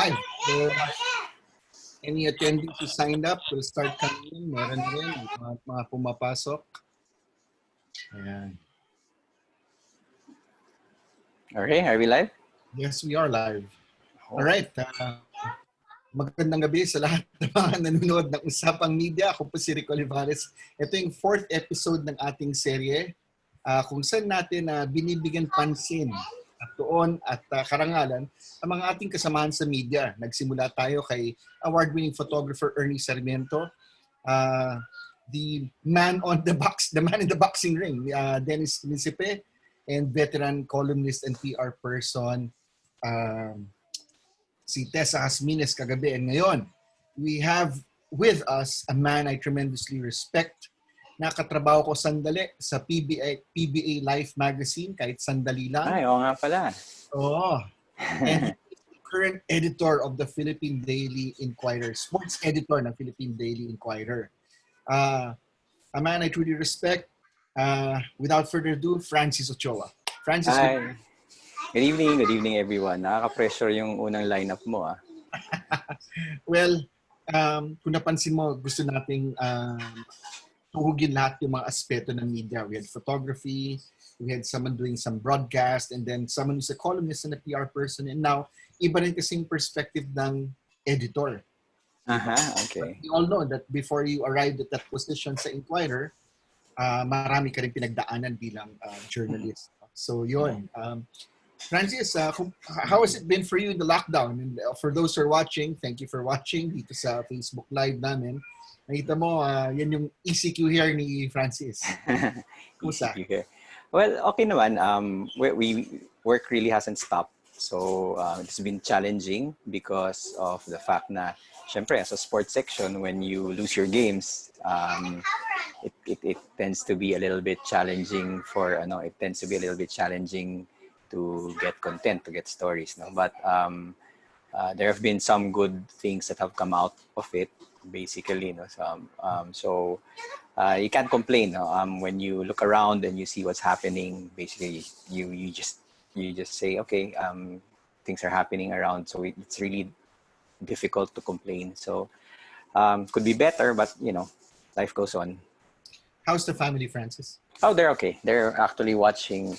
live. So, any attendees who signed up will start coming in. Meron na rin mga pumapasok. Ayan. Okay, are we live? Yes, we are live. All right. Magandang gabi sa lahat ng mga nanonood ng Usapang Media. Ako po si Rick Olivares. Ito yung 4th episode ng ating serye kung saan natin binibigyan pansin at tuon at karangalan ang mga ating kasamahan sa media. Nagsimula tayo kay award-winning photographer Ernie Sarmiento, the man in the boxing ring, Dennis Principe, and veteran columnist and PR person, si Tessa Hasmines kagabi. And ngayon, we have with us a man I tremendously respect. Nakatrabaho ko sandali sa PBA Life magazine, kahit sandali lang. Ay, oo nga pala. Oo. And he's the current editor of the Philippine Daily Inquirer, sports editor ng Philippine Daily Inquirer. A man I truly respect. Without further ado, Francis Ochoa. Francis, Hi. Good evening everyone. Nakaka-pressure yung unang lineup mo ah. Well, kung napansin mo, gusto nating tuhugin lahat yung mga aspeto ng media. We had photography, we had someone doing some broadcast, and then someone who's a columnist and a PR person. And now, iba rin kasing perspective ng editor. Okay. But we all know that before you arrived at that position sa Inquirer, marami ka rin pinagdaanan bilang journalist. So yun. Francis, how has it been for you in the lockdown? And for those who are watching, thank you for watching dito sa Facebook Live namin. Nakita mo, yan yung ECQ here ni Francis. ECQ here. Well, okay naman. Work really hasn't stopped. So it's been challenging because of the fact na, syempre, as a sports section, when you lose your games, it tends to be a little bit challenging to get content, to get stories. No? But there have been some good things that have come out of it, basically. No? So you can't complain. No? When you look around and you see what's happening, basically you just say, okay, things are happening around. So it's really difficult to complain. So could be better, but life goes on. How's the family, Francis? Oh, they're okay. They're actually watching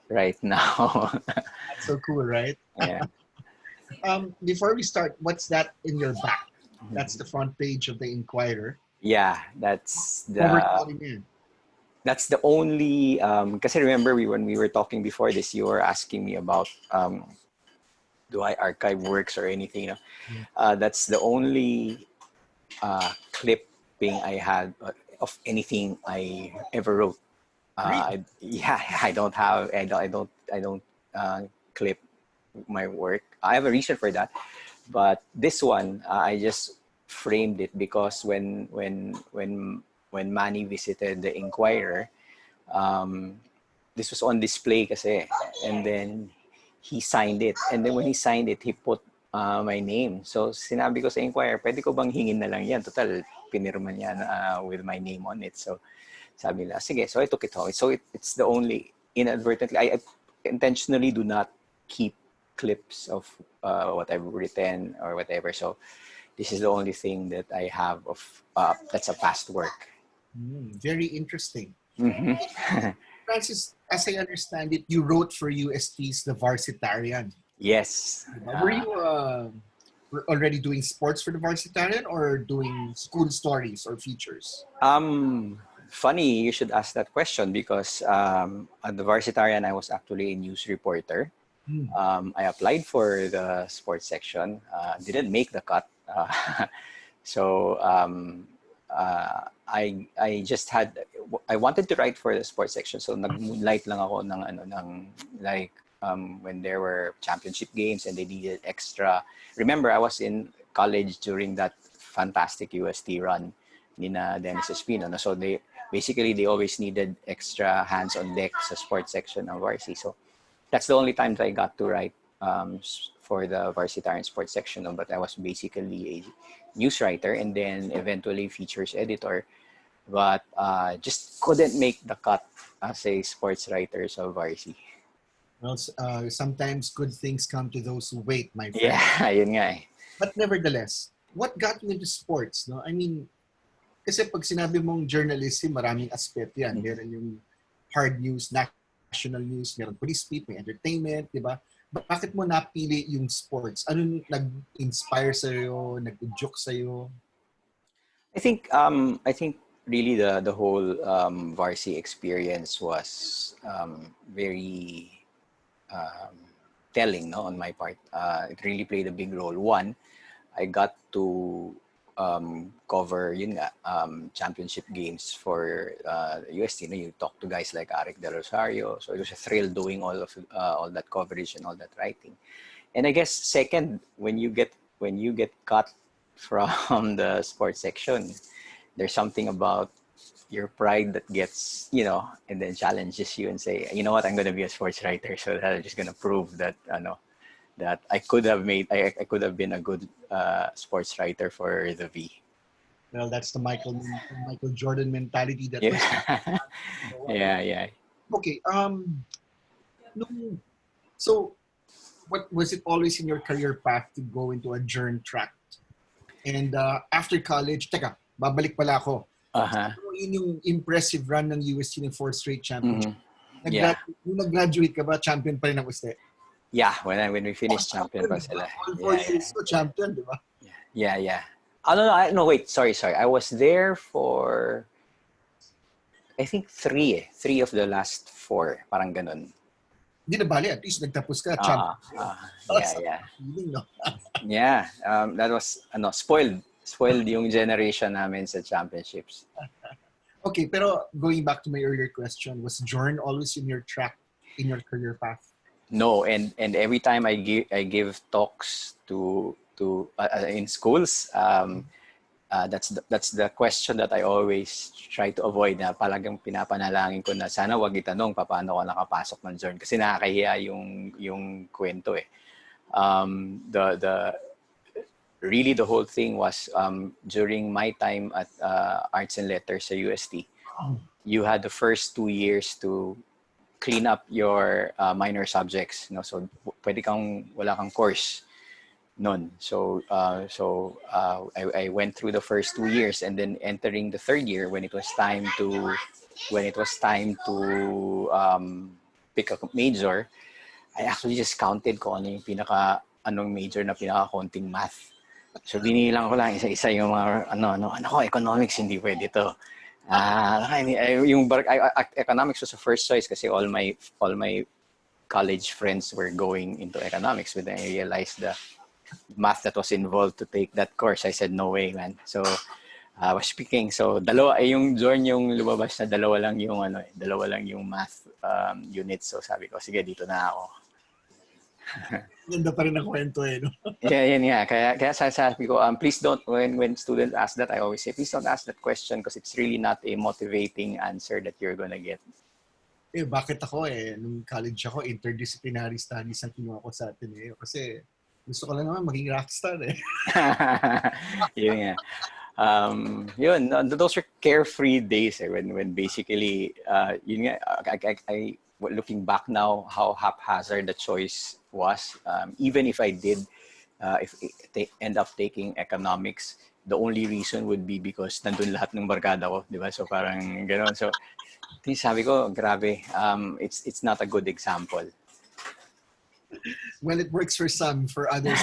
right now. That's so cool, right? Yeah. Before we start, what's that in your back? That's the front page of the Inquirer. Yeah, that's the only. Because I remember when we were talking before this, you were asking me about do I archive works or anything. That's the only clipping I had of anything I ever wrote. Really? I don't clip my work. I have a reason for that, but this one I just framed it because when Manny visited the Inquirer, this was on display kasi, and then he signed it, and then when he signed it, he put my name. So sinabi ko sa Inquirer, pwede ko bang hingin na lang yan? Total, pinirma niya with my name on it. So sabi nila, sige, so I took it home. So it's the only, inadvertently, I intentionally do not keep clips of what I've written or whatever. So this is the only thing that I have of that's a past work. Very interesting. Mm-hmm. Francis, as I understand it, you wrote for UST's The Varsitarian. Yes. Were you already doing sports for The Varsitarian or doing school stories or features? Funny you should ask that question because at The Varsitarian, I was actually a news reporter. I applied for the sports section, didn't make the cut. So I just had, I wanted to write for the sports section. So nag-moonlight lang ako when there were championship games and they needed extra. Remember, I was in college during that fantastic UST run nina Dennis Espino. No? So they always needed extra hands on deck sa sports section of Varsity. So that's the only time that I got to write for the Varsitarian sports section. No? But I was basically a news writer and then eventually features editor. But just couldn't make the cut as a sports writer of Varsity. Well, sometimes good things come to those who wait, my friend. Yeah, yun nga eh. But nevertheless, what got you into sports? No, I mean, kasi pag sinabi mong journalism, maraming aspeto yan. Meron yung hard news, national news, meron police beat, may entertainment, di ba? Bakit mo napili yung sports? Anong nag-inspire sa'yo, nag-udyok sa'yo? I think really the whole varsity experience was very telling, no, on my part. It really played a big role. One, I got to cover yun nga, championship games for UST. You talk to guys like Arik De Rosario, so it was a thrill doing all that coverage and all that writing. And I guess second, when you get cut from the sports section, there's something about your pride that gets, and then challenges you and say, you know what, I'm going to be a sports writer. So that I'm just going to prove that, that I could have been a good sports writer for the V. Well, that's the Michael Jordan mentality that was. Yeah. Okay. So what was it always in your career path to go into a journey track? And after college, teka, babalik pala ako. So, yun yung impressive run ng UST ng 4th straight championship. Nung nag-graduate ka ba, champion pa rin ang UST? Yeah, when we finished champion pa sila. All 4 years ko, champion, di ba? Yeah. No, wait, sorry. I was there for, I think 3 of the last 4, parang ganun. Hindi na bali, at least nagtapos ka, champion. Yeah. Yeah, that was, spoiled yung generation namin sa championships. Okay, pero going back to my earlier question, was Jorn always in your track, in your career path? No, and every time I give talks to in schools, that's the question that I always try to avoid, na palagang pinapanalangin ko na sana wag itanong paano ako nakapasok ng Jorn kasi nakakahiya yung kwento eh. Really the whole thing was during my time at Arts and Letters sa UST. You had the first 2 years to clean up your minor subjects, so wala kang course noon. So I went through the first 2 years, and then entering the 3rd year when it was time to pick a major, I actually just counted kung ano yung anong major na pinaka-konting math. So binilang ko lang isa-isa yung mga economics hindi pwede to. Economics was the first choice kasi all my college friends were going into economics, but then I realized the math that was involved to take that course. I said no way, man. So I was picking. So dalawa yung Jorn yung lumabas na dalawa lang yung math units. So sabi ko, sige, dito na ako. Ganda pa rin ang kwento eh, no? Yeah. Kaya sabi ko, please don't, when students ask that, I always say, please don't ask that question because it's really not a motivating answer that you're gonna get. Bakit ako nung college ako, interdisciplinary studies ang kinuha ko sa Ateneo kasi gusto ko lang naman maging rockstar eh. Yun nga. Those were carefree days when basically, yun nga, I looking back now, how haphazard the choice was. Even if I did, if they end up taking economics, the only reason would be because nandun lahat ng barkada ko, di ba? So parang gano'n. So sabi ko, grabe, it's not a good example. Well, it works for some, for others.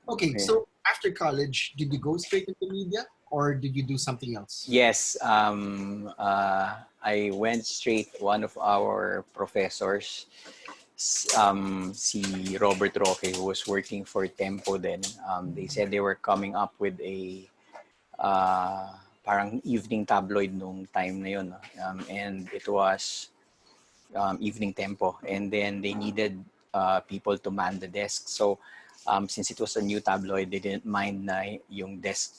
Okay, so after college, did you go straight into media or did you do something else? Yes, I went straight. One of our professors, si Robert Roque, who was working for Tempo then, they said they were coming up with a parang evening tabloid nung time na yun. And it was Evening Tempo. And then they needed people to man the desk. So since it was a new tabloid, they didn't mind na yung desk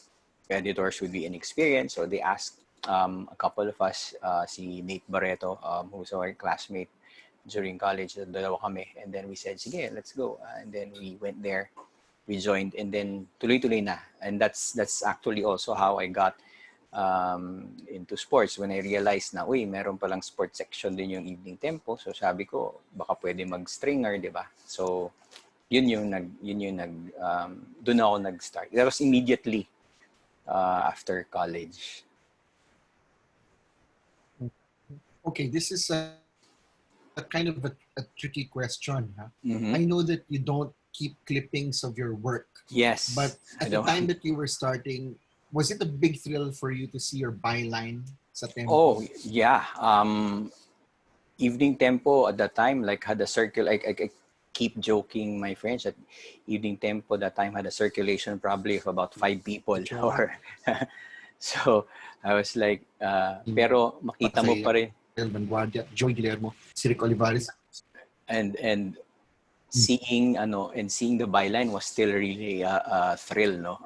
editors would be inexperienced. So they asked a couple of us, si Nate Barreto, who's our classmate during college, dalawa kami. And then we said, sige, let's go. And then we went there, we joined, and then tuloy-tuloy na. And that's actually also how I got into sports when I realized na, meron palang sports section din yung Evening Tempo. So sabi ko, baka pwede mag-stringer, di ba? So doon ako nag-start. That was immediately after college. Okay, this is a kind of a tricky question. Huh? Mm-hmm. I know that you don't keep clippings of your work. Yes. But at the time that you were starting, was it a big thrill for you to see your byline sa Tempo? Oh, yeah. Evening Tempo at that time, like, had a circle. I keep joking my friends that Evening Tempo that time had a circulation probably of about 5 people. Or so I was like, pero makita mo pa rin. Vanguardia, Joy Guillermo, si Rick Olivares. And seeing seeing the byline was still really a thrill, no.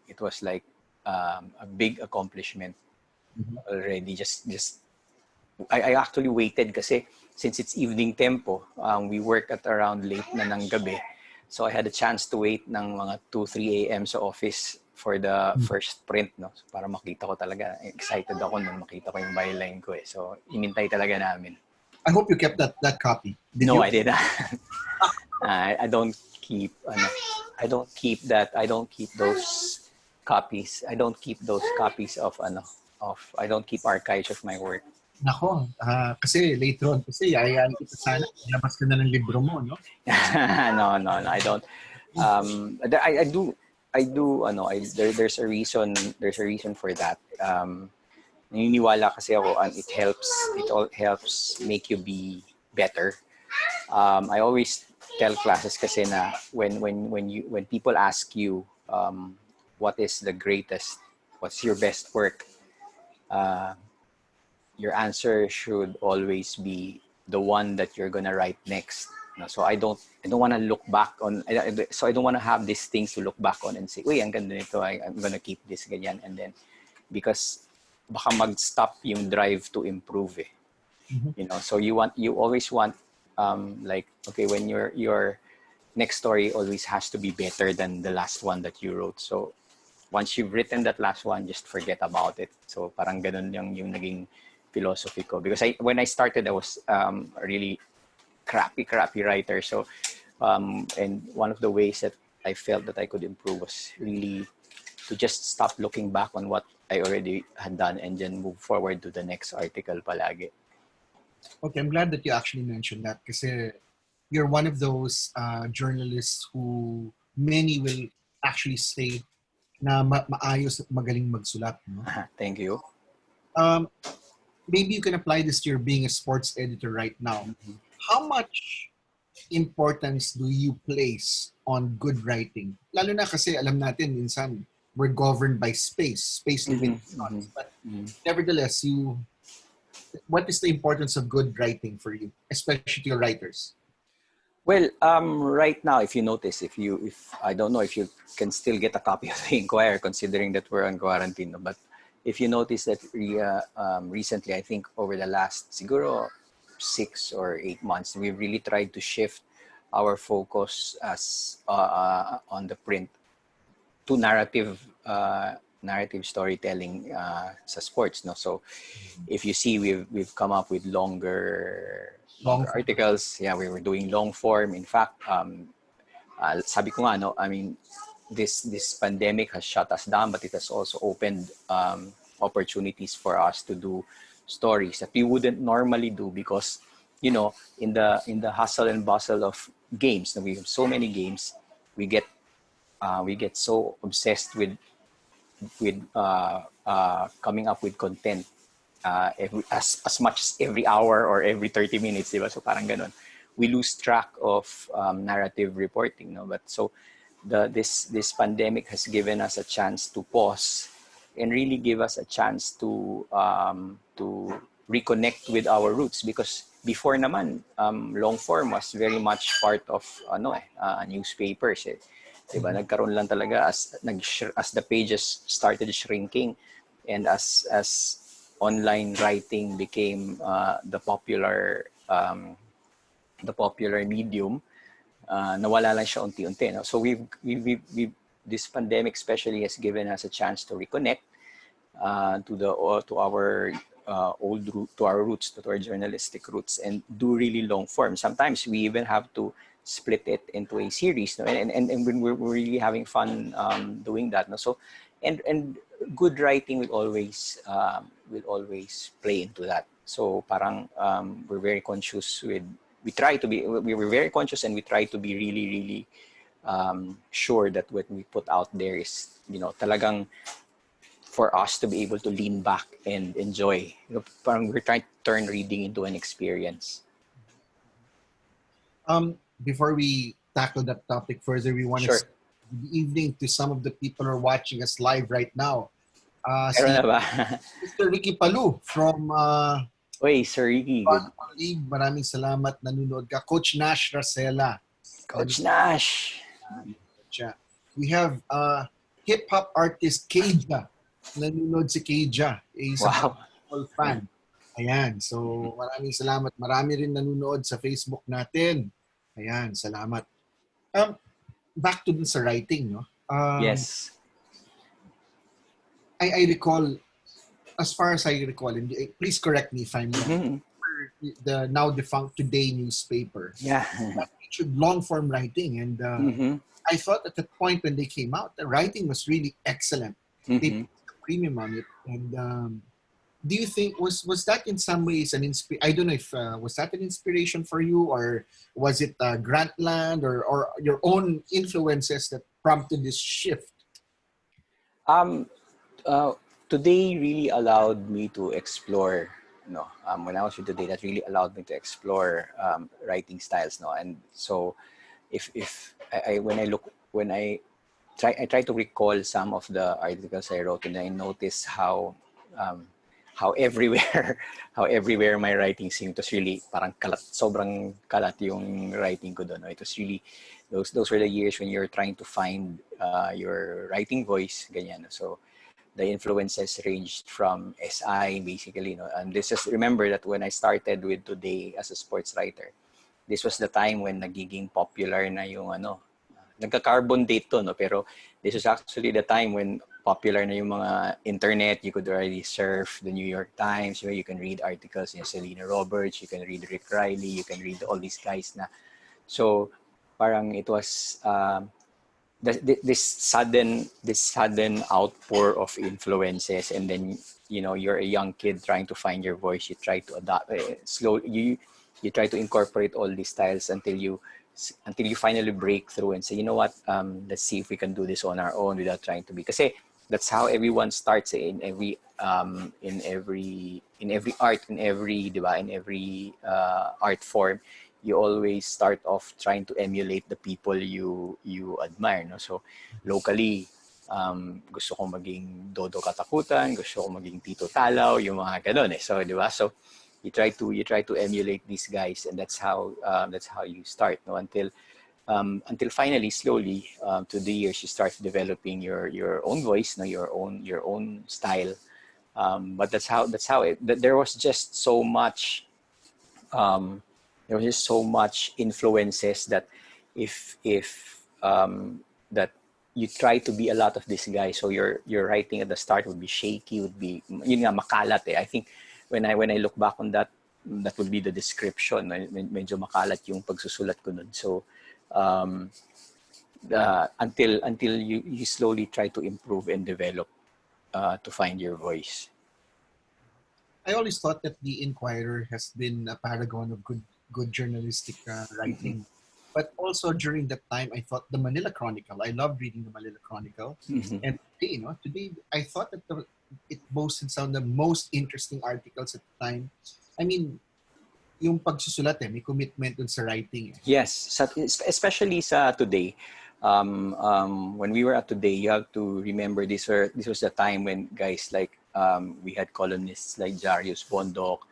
It was like a big accomplishment already. Just I actually waited kasi since it's Evening Tempo, we work at around late na ng gabi. So I had a chance to wait ng mga 2-3 a.m. sa office for the first print, no? So para makita ko talaga. Excited ako nung makita ko yung byline ko eh. So inintay talaga namin. I hope you kept that copy. No, I did not. I don't keep I don't keep those copies. I don't keep those copies of I don't keep archives of my work. Nako, kasi later on kasi ayayain kita sana labas ka na ng libro mo, no? No, I don't. I do there's a reason for that. Naniniwala kasi ako, and it all helps make you be better. I always tell classes kasi na when people ask you what is the greatest, what's your best work, your answer should always be the one that you're gonna write next. So I don't want to look back on. So I don't want to have these things to look back on and say, "Uy, ang ganda nito. I'm gonna keep this ganyan." And then because baka mag-stop yung drive to improve eh. So you always want like, okay, when your next story always has to be better than the last one that you wrote. So once you've written that last one, just forget about it. So parang ganun yung naging philosophy ko, because when I started, I was a really crappy writer. So and one of the ways that I felt that I could improve was really to just stop looking back on what I already had done and then move forward to the next article palagi. Okay, I'm glad that you actually mentioned that kasi you're one of those journalists who many will actually say na maayos at magaling magsulat. No? Thank you. Maybe you can apply this to your being a sports editor right now. How much importance do you place on good writing? Lalo na kasi alam natin minsan we're governed by space limitations. But nevertheless, what is the importance of good writing for you, especially to your writers? Well, right now, if you notice, if I don't know if you can still get a copy of the Inquirer, considering that we're on quarantine, but if you notice that recently, I think over the last siguro 6 or 8 months, we've really tried to shift our focus as on the print to narrative storytelling sa sports, no. So if you see, we've come up with longer articles. Yeah, we were doing long form. In fact, sabi ko nga, no, I mean, this pandemic has shut us down, but it has also opened opportunities for us to do stories that we wouldn't normally do because, in the hustle and bustle of games, we have so many games, we get so obsessed with coming up with content as much as every hour or every 30 minutes, diba? So parang ganun. We lose track of narrative reporting, no? But so this pandemic has given us a chance to pause and really give us a chance to reconnect with our roots, because before naman long form was very much part of newspapers eh. Diba? Nagkaroon lang talaga as the pages started shrinking and as online writing became the popular medium, nawala lang siya unti-unti, no? So we've this pandemic especially has given us a chance to reconnect to our old root, to our roots, to our journalistic roots, and do really long form. Sometimes we even have to split it into a series, no? And we're really having fun doing that, no? So and good writing will always play into that. So parang we're very conscious with we were very conscious, and we try to be really really sure that what we put out there is, talagang for us to be able to lean back and enjoy. Parang we're trying to turn reading into an experience. Before we tackle that topic further, we want to Sure. say good evening to some of the people who are watching us live right now. Meron Si na ba? Mr. Ricky Palu from Uy, Sir Ricky, good. League. Maraming salamat, nanonood ka. Coach Nash Racela. Coach Nash. We have hip-hop artist Keija. Nanonood si Keija. Isa Wow. basketball fan. Ayan. So, maraming salamat. Marami rin nanonood sa Facebook natin. Ayan. Salamat. Back to dun sa writing, no? Yes. I recall, as far as I recall, and please correct me if I'm wrong, the now defunct Today newspaper. Yeah. That featured long-form writing. And I thought at the point when they came out, the writing was really excellent. They put a premium on it. And do you think was that in some ways an I don't know if was that an inspiration for you, or was it Grantland or your own influences that prompted this shift? Today really allowed me to explore. When I was with Today, that really allowed me to explore writing styles. And so, if I when I try to recall some of the articles I wrote, and I noticed how everywhere how everywhere my writing seemed. It was really parang kalat, sobrang kalat yung writing ko doon. It was really those were the years when you're trying to find your writing voice, ganyan. So the influences ranged from SI basically, and this is, remember that when I started with Today as a sports writer, this was the time when nagiging popular na yung nagka-carbon date to, no? Pero this was actually the time when popular na yung mga internet. You could already surf the New York Times, you can read articles in Selena Roberts, you can read Rick Riley, you can read all these guys na. So parang it was this sudden outpour of influences, and then you're a young kid trying to find your voice. You try to adapt slowly. You try to incorporate all these styles until you finally break through and say, you know what, let's see if we can do this on our own without trying to be. Kasi that's how everyone starts in every art, in every diba, in every art form. You always start off trying to emulate the people you admire, no? So locally, gusto kong maging Dodo Katakutan, gusto kong maging Tito Talaw, yung mga ganun eh. So diba? So you try to emulate these guys, and that's how you start, no? Until finally, slowly, to the years, you start developing your own voice, no? your own style. But that's how there was just so much influences that if that you try to be a lot of these guys, so your writing at the start would be shaky, would be yun nga, makalat eh. I think when I look back on that would be the description. Medyo makalat yung pagsusulat ko nun. So until you slowly try to improve and develop to find your voice. I always thought that the Inquirer has been a paragon of good journalistic writing. But also during that time, I thought the Manila Chronicle. I loved reading the Manila Chronicle. And today I thought that it boasted some of the most interesting articles at the time. I mean, yung pagsusulat may commitment dun sa writing. Yes, especially sa Today. When we were at Today, you have to remember this was the time when guys like we had columnists like Jarius Bondok,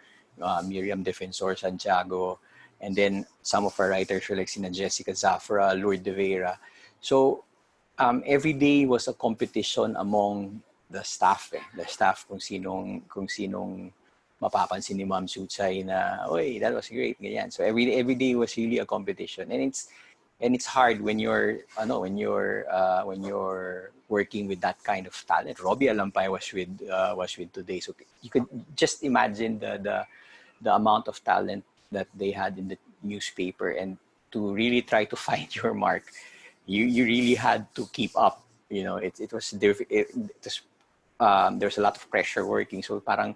Miriam Defensor Santiago, and then some of our writers were like Sina Jessica Zafra, Lourdes de Vera. So every day was a competition among the staff. The staff kung sinong mapapansin ni Ma'am Sutsay na, oy, that was great, ganyan. So every day was really a competition, and it's hard when you're working with that kind of talent. Robbie Alampay was with Today, so you could just imagine the amount of talent that they had in the newspaper, and to really try to find your mark, you really had to keep up. You know, it was there's a lot of pressure working, so parang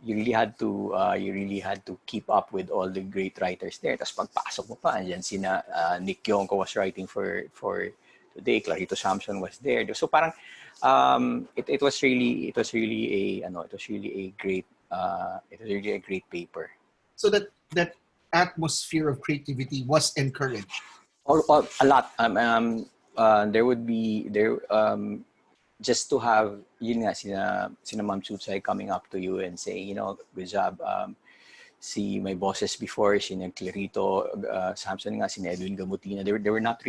you really had to keep up with all the great writers there. Tapos pagpasok mo pa, andyan sina Nick Yonko was writing for Today, Clarito Samson was there. So parang it was really a great paper. So that atmosphere of creativity was encouraged. A lot. There would be just to have yun nga sina Ma'am Chuchay coming up to you and saying, you know, good job. See my bosses before, sina Clarito Samson nga, sina Edwin Gamutina, they were not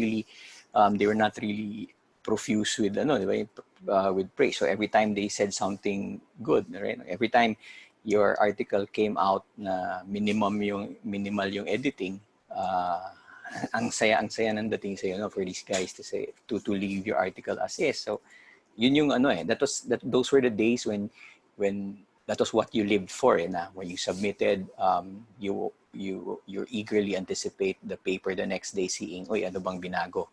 really profuse with with praise. So every time they said something good, right? Every time your article came out na minimal yung editing, ang saya ng dating sa no, for these guys to say to leave your article as is. So yun yung those were the days when that was what you lived for, na when you submitted, you eagerly anticipate the paper the next day, seeing, oy, ano bang binago,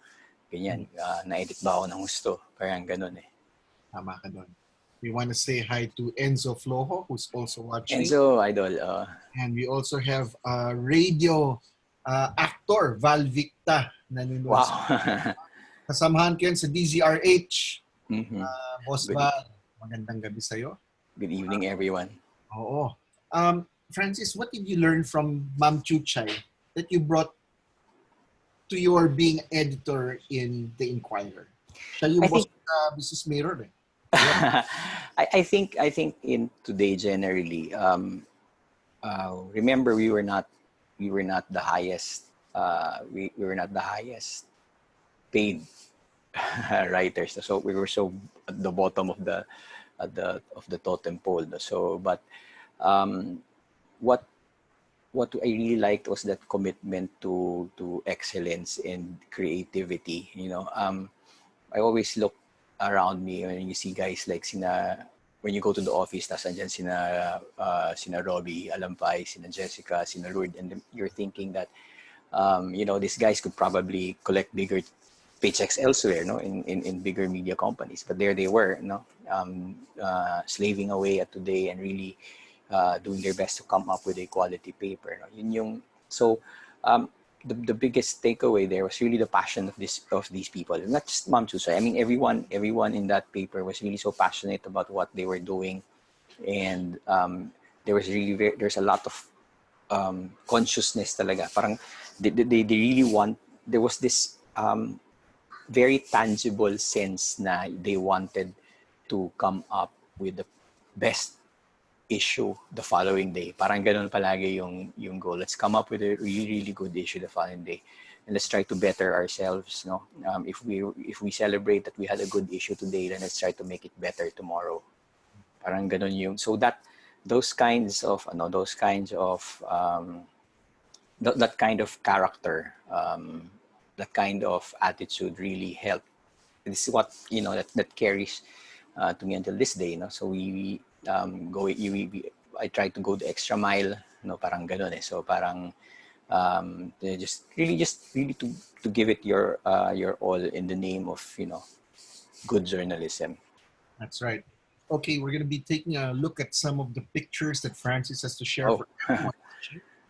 ganyan, na-edit ba ako ng gusto, parang ganun Tama ka doon. We want to say hi to Enzo Flojo, who's also watching. Enzo, idol. And we also have radio actor Val Victa nanonood. Wow. Kasamahan ko yan sa DZRH. Boss Good. Val, magandang gabi sa'yo. Good evening, everyone. Oo. Francis, what did you learn from Ma'am Chuchay that you brought to your being editor in the Inquirer? Siya yung boss ng Business Mirror eh. I think in today generally, remember we were not the highest we were not the highest paid writers, so we were so at the bottom of the totem pole. So but what I really liked was that commitment to excellence and creativity. You know, I always look around me when you see guys like when you go to the office, tas andyan sina Robbie Alampay, sina Jessica, sina Lourdes, and you're thinking that you know, these guys could probably collect bigger paychecks elsewhere, no, in bigger media companies, but there they were, no, slaving away at Today and really doing their best to come up with a quality paper, no? Yun yung, so the biggest takeaway there was really the passion of these people, not just Ma'am Chuchay. I mean, everyone in that paper was really so passionate about what they were doing, and there's a lot of consciousness talaga. Parang they really want, there was this very tangible sense na they wanted to come up with the best issue the following day. Parang ganun palagi yung goal. Let's come up with a really good issue the following day, and let's try to better ourselves. No, if we celebrate that we had a good issue today, then let's try to make it better tomorrow. Parang ganun yung, so that those kinds of that kind of character, that kind of attitude really helped. This is what, you know, that carries to me until this day. No, so I try to go the extra mile. No, parang ganun eh. So parang just really to give it your all in the name of, you know, good journalism. That's right. Okay, we're going to be taking a look at some of the pictures that Francis has to share. Oh.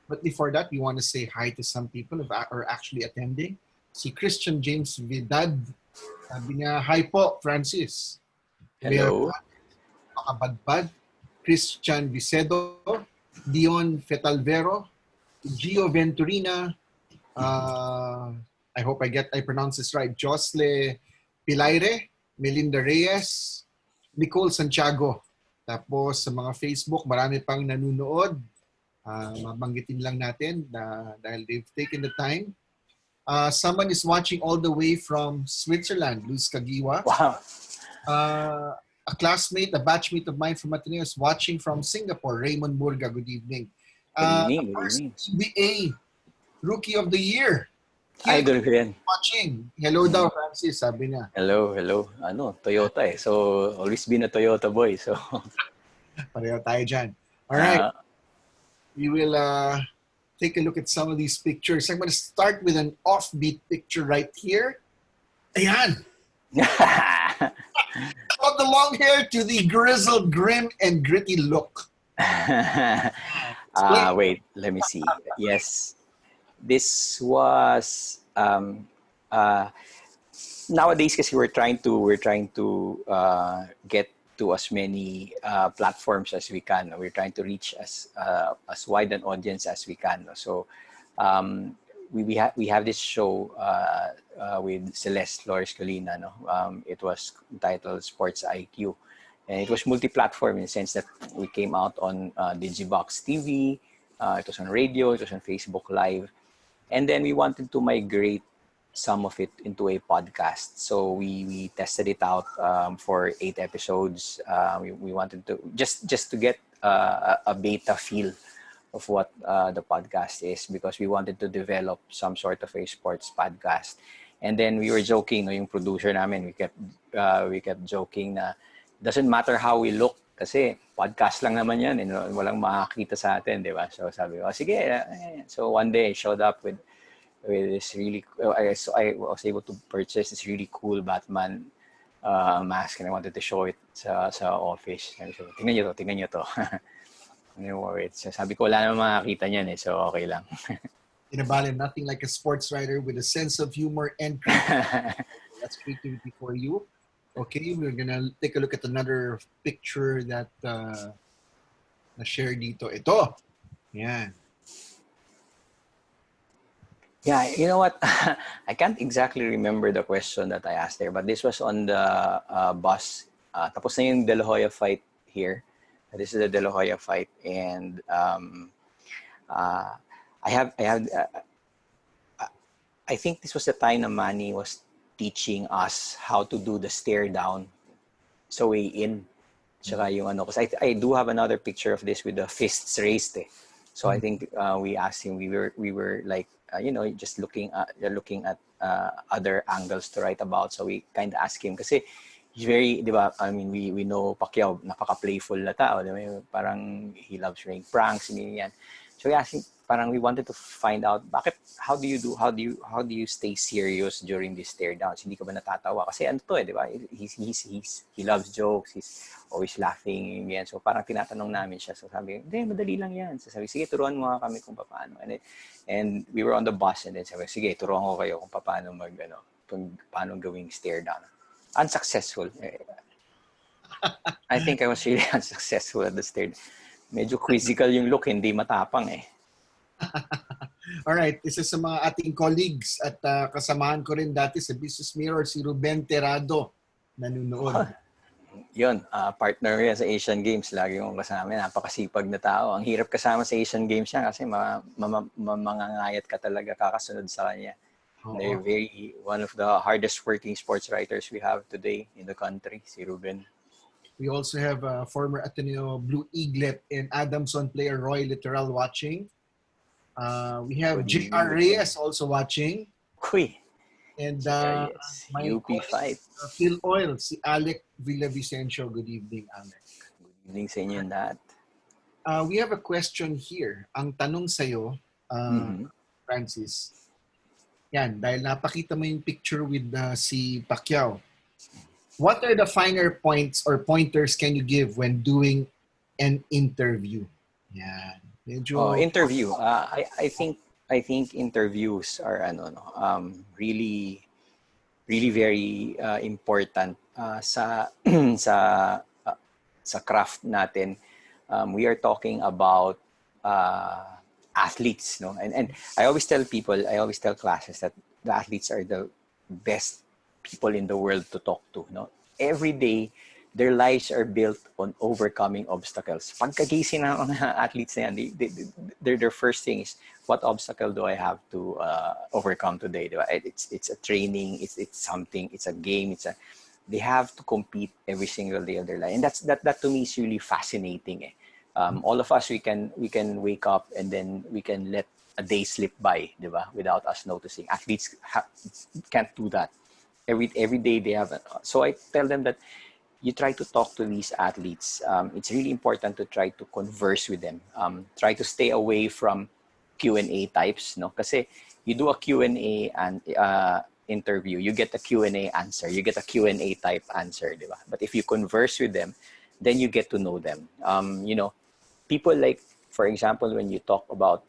But before that, we want to say hi to some people who are actually attending. Si Christian James Vidad, sabi niya, hi po, Francis. Hello. Makabadbad, Christian Vicedo, Dion Fetalvero, Gio Venturina, I hope I pronounce this right, Josle Pilaire, Melinda Reyes, Nicole Santiago. Tapos sa mga Facebook, marami pang nanunood. Mabanggitin lang natin dahil they've taken the time. Someone is watching all the way from Switzerland, Luz Kagiwa. Wow. A classmate, a batchmate of mine from Ateneo is watching from Singapore, Raymond Murga. Good evening. Good evening. First CBA Rookie of the Year. Idol ko yan. Watching. Hello daw, Francis, sabi niya. Hello. Toyota eh. So, always been a Toyota boy. So, pareho tayo dyan. All right. We will take a look at some of these pictures. I'm going to start with an offbeat picture right here. Ayan. From the long hair to the grizzled, grim, and gritty look. Wait, let me see. Yes, this was nowadays because we're trying to get to as many platforms as we can. We're trying to reach as wide an audience as we can. So we have this show with Celeste Flores Colina. No? It was titled Sports IQ. And it was multi-platform in the sense that we came out on Digibox TV, it was on radio, it was on Facebook Live. And then we wanted to migrate some of it into a podcast. So we tested it out for 8 episodes. We wanted to, just to get a beta feel of what the podcast is, because we wanted to develop some sort of a sports podcast. And then we were joking, no, yung producer namin, we kept joking na doesn't matter how we look kasi podcast lang naman yan, walang makakita sa atin, di ba? So sabi ko, sige. So one day I showed up with this really, I was able to purchase this really cool Batman mask, and I wanted to show it sa office. Sabi ko, tingnan nyo to. So sabi ko, wala naman makakita niyan so okay lang. Inabale, nothing like a sports writer with a sense of humor and creativity. That's creativity for you. Okay, we're gonna take a look at another picture that na-share dito. Ito. Yan. Yeah, you know what? I can't exactly remember the question that I asked there, but this was on the bus. Tapos na yung De La Hoya fight here. This is the De La Hoya fight, and I think this was the time na Manny was teaching us how to do the stare down so way in. Tsaka yung ano, because I do have another picture of this with the fists raised. So I think we asked him, we were like, just looking at other angles to write about. So we kind of asked him kasi he's very, di ba, I mean, we know Pacquiao, napaka-playful na tao, di ba? Parang he loves playing pranks, yan. So we asked him, parang we wanted to find out how do you stay serious during these stare downs? Hindi ka ba natatawa? Kasi ano to di ba? He loves jokes, he's always laughing, yan. So parang tinatanong namin siya. So sabi, hindi, madali lang yan. So sabi, sige, turuan mo nga kami kung paano. And we were on the bus, and then sabi, sige, turuan ko kayo kung paano gawing stare down. Unsuccessful. I think I was really unsuccessful at the stare. Medyo quizzical yung look, hindi matapang Alright, isa sa mga ating colleagues at kasamahan ko rin dati sa Business Mirror, si Ruben Terrado, nanunood. Yun, partner yan sa Asian Games. Lagi kong kasama. Napakasipag na tao. Ang hirap kasama sa Asian Games yan kasi mangangayat ka talaga, kakasunod sa kanya. They're one of the hardest working sports writers we have today in the country, si Ruben. We also have former Ateneo Blue Eaglet and Adamson player Roy Literal watching. We have J.R. Reyes also watching. Uy. And my UP fight. Filoil, si Alec Villavicencio. Good evening, Alec. Good evening sa inyo and that. We have a question here. Ang tanong sa'yo, Francis, yan, dahil napakita mo yung picture with si Pacquiao. What are the finer points or pointers can you give when doing an interview? Yan. Interview. I think interviews are really very important sa craft natin. We are talking about athletes, no? And I always tell classes that the athletes are the best people in the world to talk to, no? Every day their lives are built on overcoming obstacles. Pagkagising ng mga athletes na yan, their first thing is, what obstacle do I have to overcome today? It's a training, it's something, it's a game, they have to compete every single day of their life. And that to me is really fascinating. All of us, we can wake up and then we can let a day slip by, diba? Without us noticing. Athletes can't do that. Every day they have. So I tell them that you try to talk to these athletes. It's really important to try to converse with them. Try to stay away from Q&A types, no? Kasi you do a Q&A and interview, you get a Q&A answer, you get a Q&A type answer, di ba? But if you converse with them, then you get to know them. You know, people like, for example, when you talk about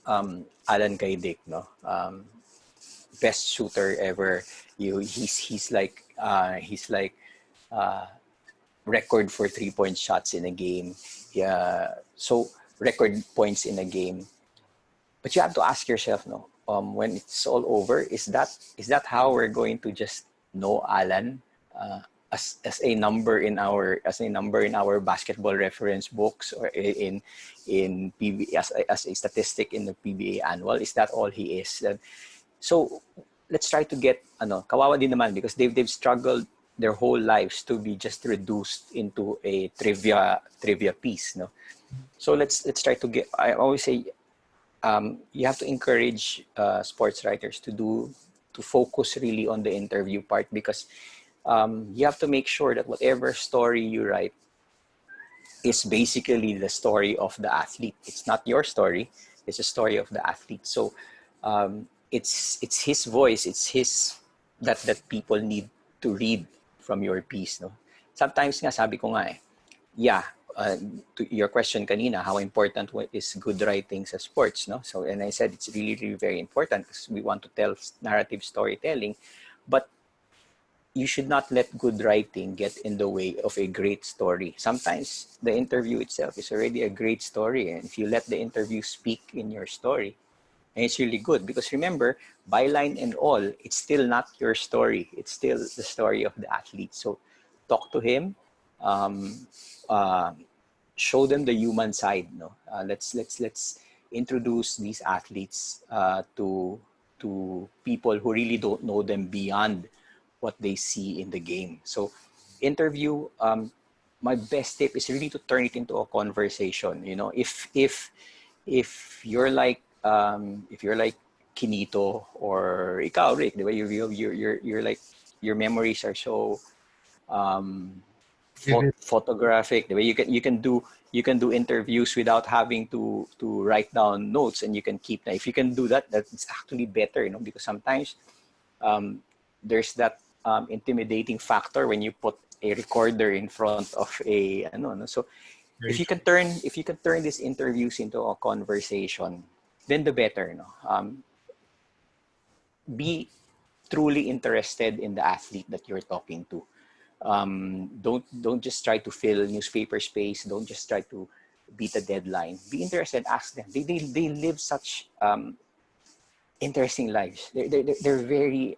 Alan Kaidik, no? Best shooter ever. He's like record for 3-point shots in a game. Yeah, so record points in a game. But you have to ask yourself, no, when it's all over, is that how we're going to just know Alan as a number in our basketball reference books, or in PB as a statistic in the PBA annual? Is that all he is? So let's try to get kawawa din naman, because they've struggled their whole lives to be just reduced into a trivia piece, no? So let's try to get. I always say, you have to encourage sports writers to focus really on the interview part, because you have to make sure that whatever story you write is basically the story of the athlete. It's not your story; it's a story of the athlete. So it's his voice, it's his that people need to read from your piece, no? Sometimes nga, sabi ko nga yeah, to your question kanina, how important is good writing sa sports, no? So, and I said it's really, really very important, because we want to tell narrative storytelling, but you should not let good writing get in the way of a great story. Sometimes the interview itself is already a great story, and if you let the interview speak in your story, and it's really good, because remember, byline and all, it's still not your story. It's still the story of the athlete. So talk to him, show them the human side. No, let's introduce these athletes to people who really don't know them beyond what they see in the game. So interview. My best tip is really to turn it into a conversation. You know, if you're like Kinito or ikaw, Rick, the way you're like, your memories are so photographic, the way you can do interviews without having to write down notes, and you can keep that. If you can do that, that's actually better, you know, because sometimes there's that intimidating factor when you put a recorder in front of a no. So if you can turn these interviews into a conversation, then the better, no? Be truly interested in the athlete that you're talking to. Don't just try to fill newspaper space. Don't just try to beat a deadline. Be interested. Ask them. They live such interesting lives. They're very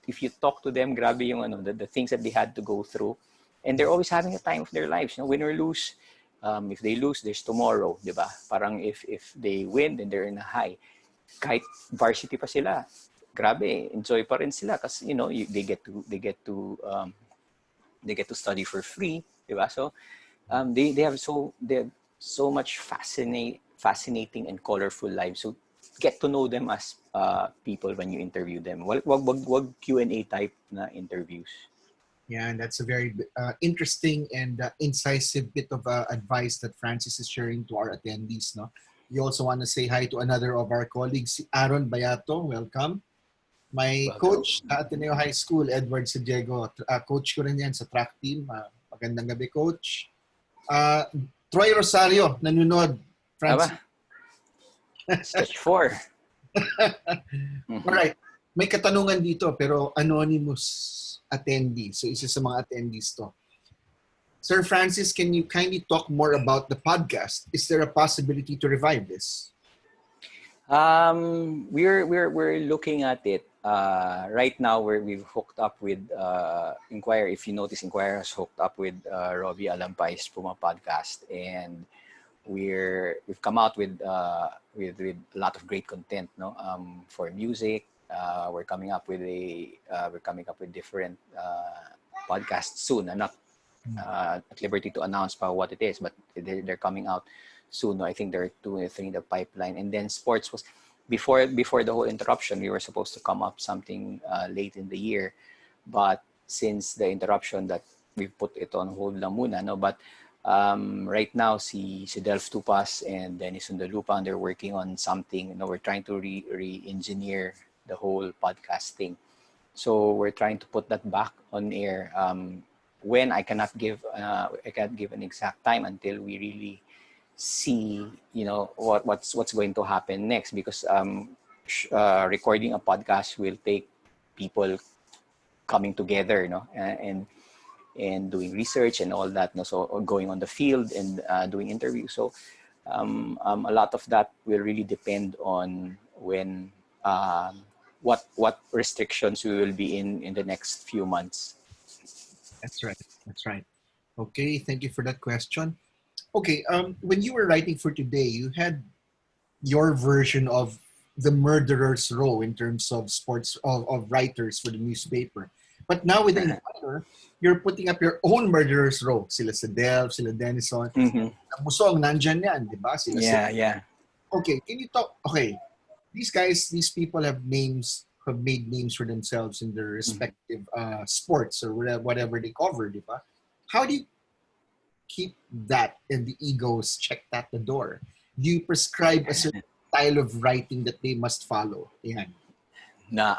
if you talk to them, grabe yung the things that they had to go through, and they're always having a time of their lives. You know, win or lose. If they lose, there's tomorrow, di ba? Parang if they win, then they're in a high. Kahit varsity pa sila, grabe, enjoy pa rin sila, kasi they get to study for free, di ba? So they have so much fascinating and colorful lives. So get to know them as people when you interview them. Wag Q&A type na interviews. Yeah, and that's a very interesting and incisive bit of advice that Francis is sharing to our attendees. No, you also want to say hi to another of our colleagues, Aaron Bayato. Welcome. My coach at Ateneo High School, Edward Sediego. Coach ko rin yan sa track team. Magandang gabi, coach. Troy Rosario, nanonood. Francis. Stretch 4. Alright. May katanungan dito, pero anonymous attendee. So, isa sa mga attendees to. Sir Francis, can you kindly talk more about the podcast? Is there a possibility to revive this? We're looking at it. Right now, we've hooked up with Inquirer. If you notice, Inquirer has hooked up with Robbie Alampay's Puma podcast, and we've come out with a lot of great content, no? For music, we're coming up with different podcasts soon. I'm not at liberty to announce what it is, but they're coming out soon. I think there are 2 or 3 in the pipeline. And then sports was before the whole interruption. We were supposed to come up something late in the year, but since the interruption, that we've put it on hold lang muna, no? But Right now, si Delph Tupas and Dennis Undalupan, they're working on something. You know, we're trying to re-engineer the whole podcast thing. So we're trying to put that back on air. When I can't give an exact time until we really see, you know, what's going to happen next, because recording a podcast will take people coming together, you know, and doing research and all that, you know, so going on the field and doing interviews. So a lot of that will really depend on when what restrictions we will be in the next few months. That's right. That's right. Okay, thank you for that question. Okay, when you were writing for today, you had your version of the murderer's row in terms of sports of writers for the newspaper. But now with the Inquirer, you're putting up your own murderer's row. Sila sa Delph, sila Denison. Mhm. Musong, nandyan yan, di ba? Sila Yeah, yeah. Okay, can you talk? Okay, these guys, these people have names, have made names for themselves in their respective sports or whatever they cover, di ba? How do you keep that and the egos checked at the door? Do you prescribe a certain style of writing that they must follow? Yeah. Na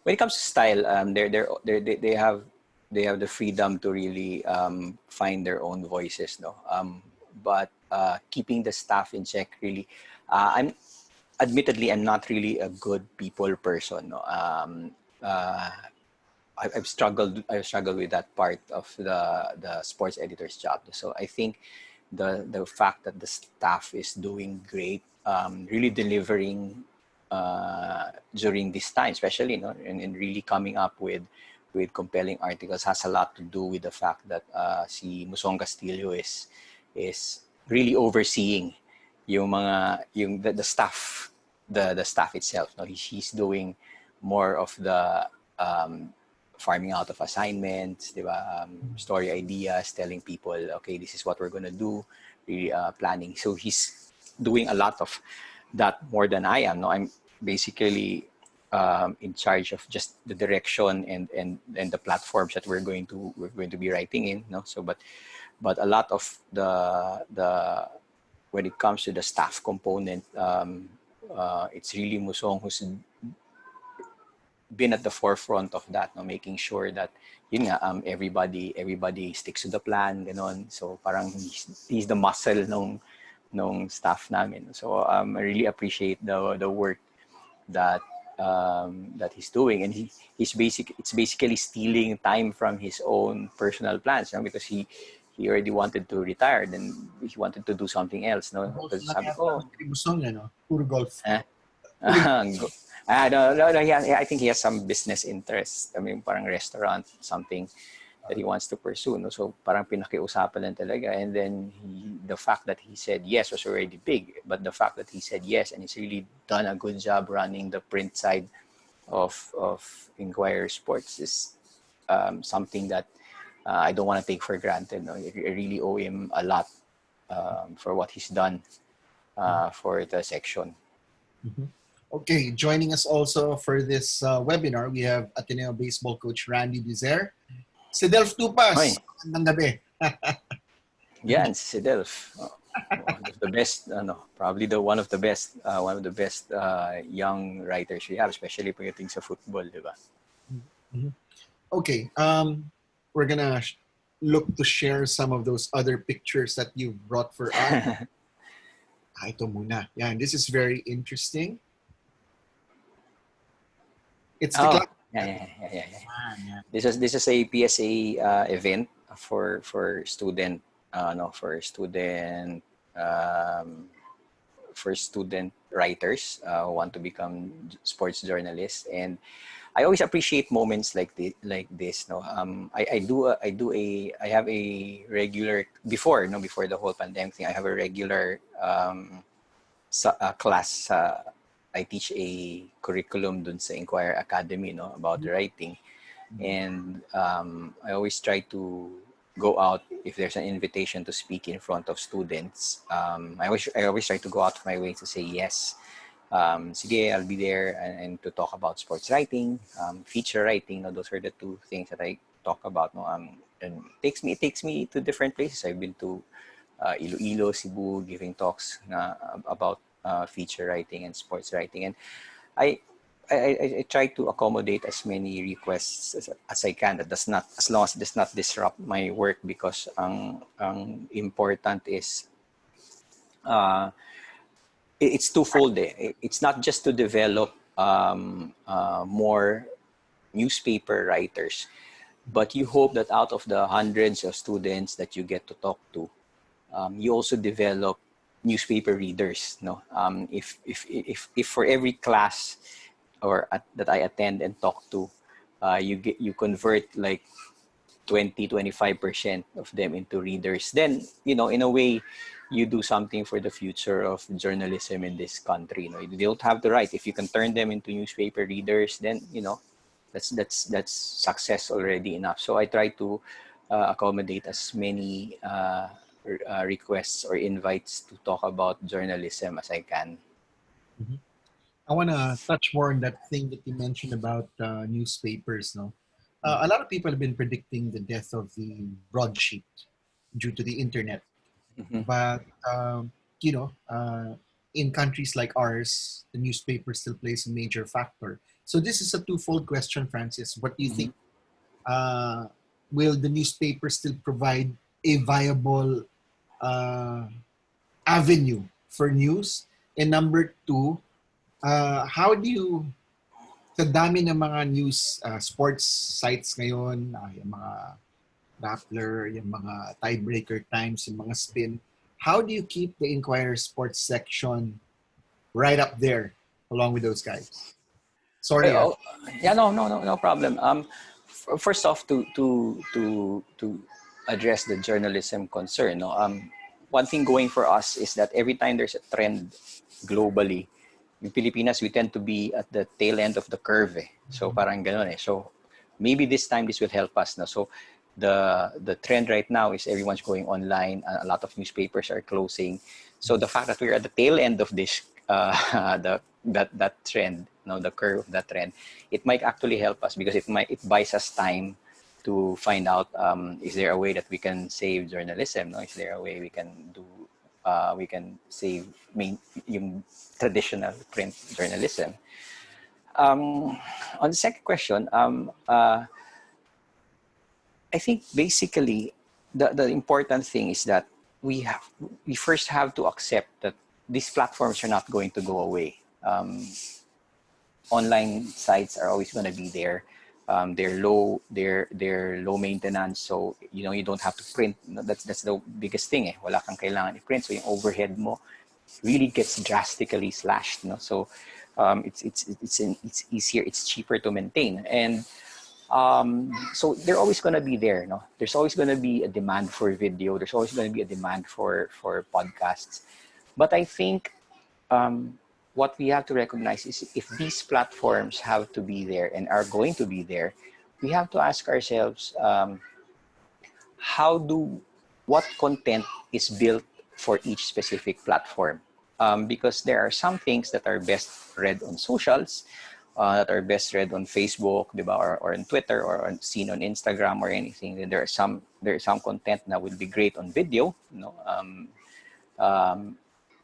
when it comes to style, they have the freedom to really find their own voices, no. But keeping the staff in check, really, I'm admittedly I'm not really a good people person, no. Uh, I've struggled with that part of the sports editor's job. So I think the fact that the staff is doing great, really delivering during this time, especially, you know, and really coming up with compelling articles, has a lot to do with the fact that si Musong Castillo is really overseeing the staff, the staff itself. No, he's doing more of the farming out of assignments, di ba? Story ideas, telling people, okay, this is what we're gonna do, really planning. So he's doing a lot of that more than I am. No, I'm basically in charge of just the direction and the platforms that we're going to be writing in. No, so but a lot of the when it comes to the staff component, it's really Musong who's been at the forefront of that, no, making sure that yun nga, everybody sticks to the plan, ganon. So parang he's the muscle nung staff namin. So I really appreciate the work that that he's doing, and it's basically stealing time from his own personal plans, no? Because he already wanted to retire, then he wanted to do something else, no? Golf Because lang sabi yata ko, ng Musong, ano? Puro golf. no, I think he has some business interest. I mean, parang restaurant, something that he wants to pursue. No? So parang pinakiusapan lang talaga. And then the fact that he said yes was already big. But the fact that he said yes and he's really done a good job running the print side of Inquirer Sports is something that I don't want to take for granted. No? I really owe him a lot for what he's done for the section. Mm-hmm. Okay, joining us also for this webinar, we have Ateneo baseball coach Randy Dizer. Si Delph Tupas, magandang gabi. Yan, si Delph. One of the best, probably one of the best young writers we have, especially pagdating sa football, di ba? Mm-hmm. Okay, we're gonna look to share some of those other pictures that you brought for us. Ito muna. Yan, this is very interesting. It's the class. Yeah. This is a PSA event for student for student writers who want to become sports journalists. And I always appreciate moments like this. No, I have a regular before the whole pandemic thing. I have a regular class. I teach a curriculum dun sa Inquirer Academy, no, about writing, and I always try to go out if there's an invitation to speak in front of students. I always try to go out of my way to say yes. Sige, I'll be there and to talk about sports writing, feature writing. No, those are the two things that I talk about. No, and it takes me to different places. I've been to Iloilo, Cebu, giving talks about feature writing and sports writing, and I, I try to accommodate as many requests as I can. That does not, as long as it does not disrupt my work, because ang important is uh, it's twofold. It's not just to develop more newspaper writers, but you hope that out of the hundreds of students that you get to talk to, you also develop newspaper readers. No, if for every class that I attend and talk to, you convert like 20-25% of them into readers, then in a way you do something for the future of journalism in this country. You don't have to write. If you can turn them into newspaper readers, then that's success already enough. So I try to accommodate as many requests or invites to talk about journalism as I can. Mhm. I want to touch more on that thing that you mentioned about newspapers. No, a lot of people have been predicting the death of the broadsheet due to the internet. Mm-hmm. But you know, in countries like ours, the newspaper still plays a major factor. So this is a twofold question, Francis. What do you Mm-hmm. think? Uh, will the newspaper still provide a viable uh, avenue for news? And number two, how do you, sa dami ng mga news sports sites ngayon, yung mga Rappler, yung mga tiebreaker times, yung mga spin, how do you keep the Inquirer sports section right up there along with those guys? Sorry, Oh, yeah, no problem. First off, to address the journalism concern, no, one thing going for us is that every time there's a trend globally, in Pilipinas, we tend to be at the tail end of the curve. So parang ganon eh. So maybe this time this will help us. No? So the trend right now is everyone's going online. A lot of newspapers are closing. So the fact that we're at the tail end of this that trend, the curve of that trend, it might actually help us, because it buys us time to find out, is there a way that we can save journalism? No, is there a way we can save yung traditional print journalism? On the second question, I think basically the important thing is that we first have to accept that these platforms are not going to go away. Online sites are always going to be there. They're low maintenance, so you don't have to print. That's the biggest thing. Wala kang kailangan i-print, so yung overhead mo really gets drastically slashed. So it's easier, it's cheaper to maintain, and so they're always going to be there. There's always going to be a demand for video. There's always going to be a demand for podcasts. But I think what we have to recognize is, if these platforms have to be there and are going to be there, we have to ask ourselves, what content is built for each specific platform? Because there are some things that are best read on socials, that are best read on Facebook, diba? Or on Twitter, or seen on Instagram or anything. Then there is some content that would be great on video.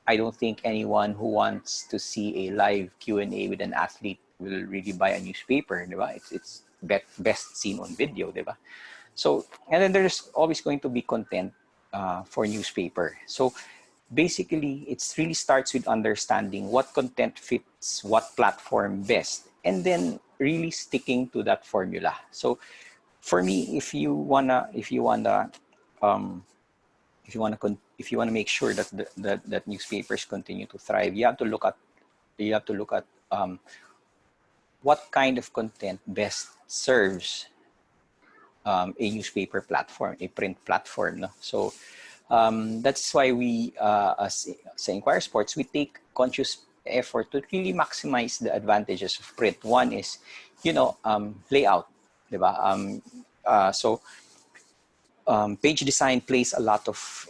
I don't think anyone who wants to see a live Q&A with an athlete will really buy a newspaper, diba? It's best seen on video, diba? So, and then there's always going to be content for newspaper. So basically, it really starts with understanding what content fits what platform best, and then really sticking to that formula. So for me, if you wanna make sure that newspapers continue to thrive, you have to look at what kind of content best serves a newspaper platform, a print platform. No? So that's why we, as Inquirer Sports, we take conscious effort to really maximize the advantages of print. One is, layout, diba? So page design plays a lot of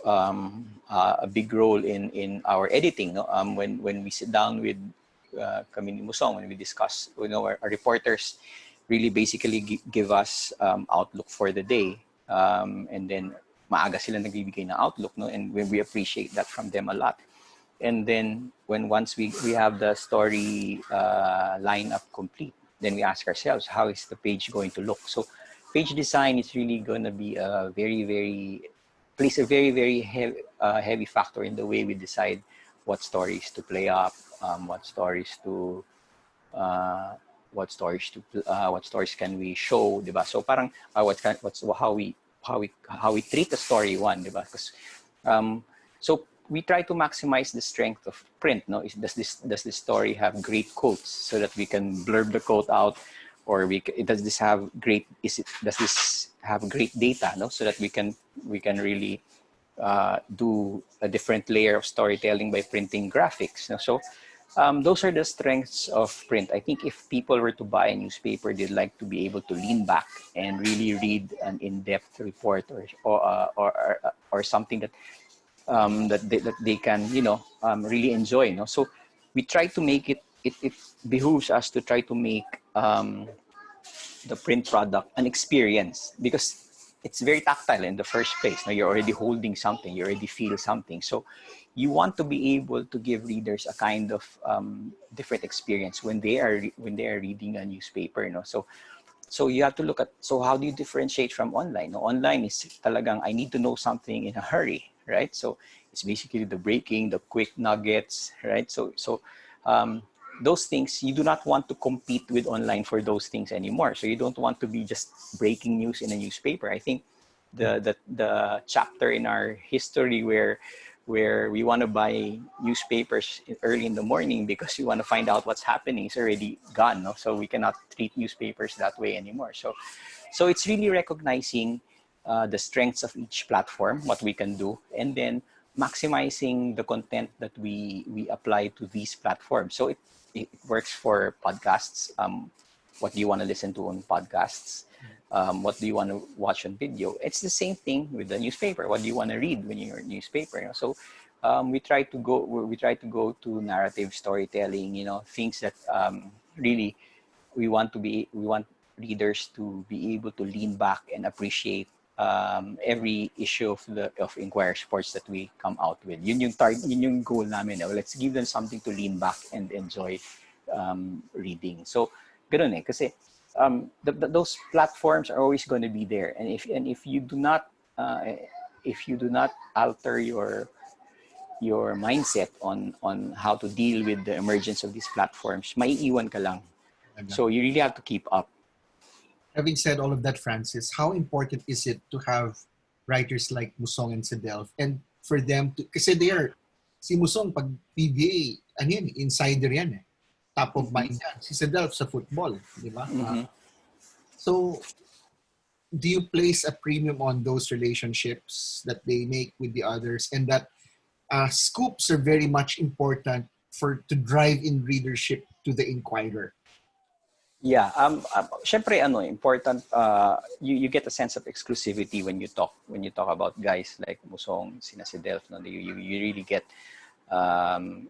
a big role in our editing. No? When we sit down with kami ni Musong, when we discuss, our reporters, really basically give us outlook for the day. And then maaga sila nagbibigay ng outlook, no? And we appreciate that from them a lot. And then once we have the story lineup complete, then we ask ourselves, how is the page going to look? So page design is really going to be a plays a very heavy factor in the way we decide what stories to play up, what stories can we show, diba? So parang how we treat the story one, diba? Because so we try to maximize the strength of print. No, does this story have great quotes so that we can blurb the quote out, or does this have great data? No, so that we can really do a different layer of storytelling by printing graphics. No? So those are the strengths of print. I think if people were to buy a newspaper, they'd like to be able to lean back and really read an in-depth report or something that they can really enjoy. No? So we try to make it behooves us to try to make the print product an experience, because it's very tactile in the first place. Now you're already holding something, you already feel something. So you want to be able to give readers a kind of different experience when they are reading a newspaper. You know? So you have to look at, so how do you differentiate from online? No, online is talagang I need to know something in a hurry, right? So it's basically the breaking, the quick nuggets, right? So those things, you do not want to compete with online for those things anymore. So you don't want to be just breaking news in a newspaper. I think the chapter in our history where we want to buy newspapers early in the morning because we want to find out what's happening is already gone. No? So we cannot treat newspapers that way anymore. So it's really recognizing the strengths of each platform, what we can do, and then maximizing the content that we apply to these platforms. So it works for podcasts. What do you want to listen to on podcasts? What do you want to watch on video? It's the same thing with the newspaper. What do you want to read when you're a newspaper? You know? So we try to go to narrative storytelling. You know, things that really we want readers to be able to lean back and appreciate every issue of Inquirer Sports that we come out with. Yun yung goal namin. Let's give them something to lean back and enjoy reading. So ganun eh, kasi those platforms are always going to be there, and if you do not alter your mindset on how to deal with the emergence of these platforms, maiiwan ka lang. So you really have to keep up. Having said all of that, Francis, how important is it to have writers like Musong and Sedelf, and for them to, kasi si Musong pag PBA, insider yan eh. Top of mind yan. Si Sedelf sa football, di ba? So, do you place a premium on those relationships that they make with the others, and that scoops are very much important to drive in readership to the Inquirer? Yeah, syempre important, you get a sense of exclusivity when you talk about guys like Musong, sina si Delph, no? You really get yung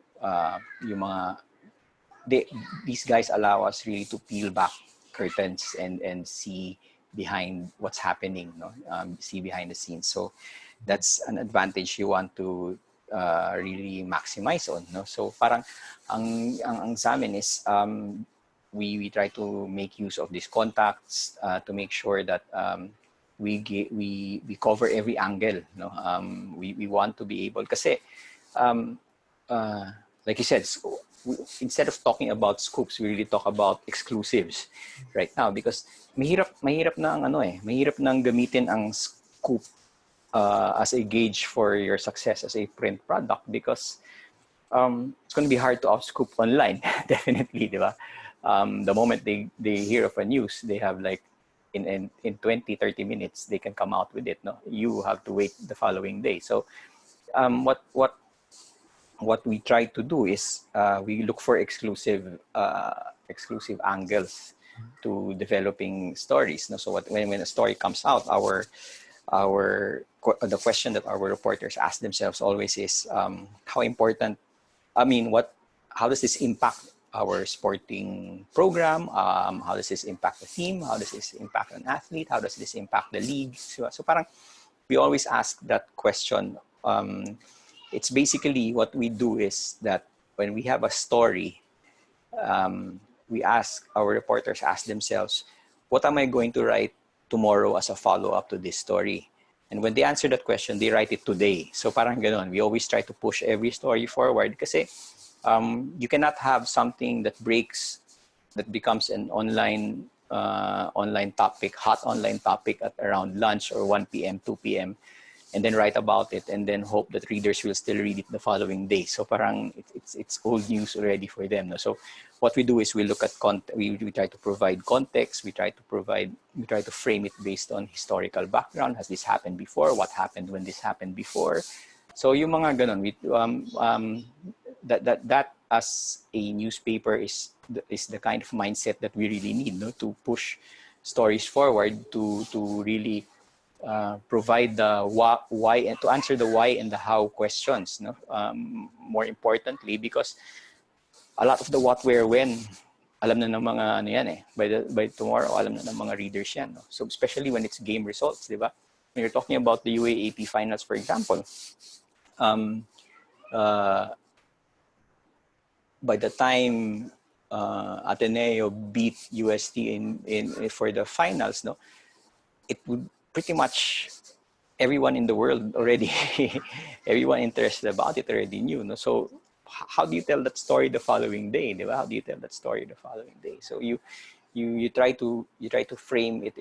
mga these guys allow us really to peel back curtains and see behind what's happening, no? See behind the scenes. So that's an advantage you want to really maximize on, no? So parang ang sa amin is we try to make use of these contacts to make sure that we cover every angle, no? We want to be able, kasi like you said, instead of talking about scoops, we really talk about exclusives right now, because mahirap na mahirap nang gamitin ang scoop as a gauge for your success as a print product, because it's going to be hard to outscoop online. Definitely, di ba? The moment they hear of a news, they have like in 20-30 minutes they can come out with it. No, you have to wait the following day. So what we try to do is we look for exclusive angles to developing stories. No? So when a story comes out, the question that our reporters ask themselves always is how important. How does this impact our sporting program, how does this impact the team, how does this impact an athlete, how does this impact the league. So parang we always ask that question. It's basically what we do is that when we have a story, we ask, our reporters ask themselves, what am I going to write tomorrow as a follow-up to this story? And when they answer that question, they write it today. So parang ganon. We always try to push every story forward kasi you cannot have something that becomes an online topic, hot online topic at around lunch or 1 p.m., 2 p.m., and then write about it and then hope that readers will still read it the following day. So parang it's old news already for them. No? So what we do is we look at we try to provide context. We try to frame it based on historical background. Has this happened before? What happened when this happened before? So yung mga ganon, that as a newspaper is the kind of mindset that we really need, no, to push stories forward, to really provide the why and to answer the why and the how questions, no? More importantly, because a lot of the what, where, when, alam na ng mga ano yan eh. By tomorrow, alam na ng mga readers yan. No? So especially when it's game results, di ba? When you're talking about the UAAP finals, for example, by the time Ateneo beat UST in for the finals, no, it would pretty much everyone in the world already, everyone interested about it already knew. No? So how do you tell that story the following day? Diba? How do you tell that story the following day? So you try to frame it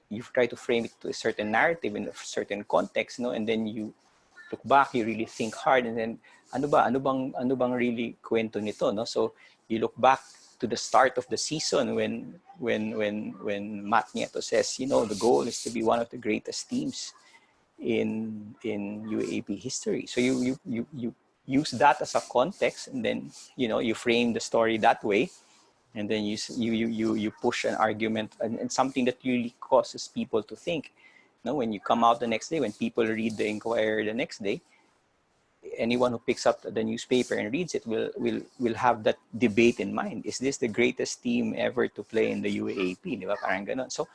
you try to frame it to a certain narrative in a certain context, no? And then you look back, you really think hard, and then ano bang really kwento nito, no? So you look back to the start of the season when Matt Nieto says, you know, the goal is to be one of the greatest teams in UAAP history. So you use that as a context, and then you frame the story that way, and then you push an argument and something that really causes people to think. You know, when you come out the next day, when people read the Inquirer the next day, anyone who picks up the newspaper and reads it will have that debate in mind. Is this the greatest team ever to play in the UAAP? Diba? Parang ganon. So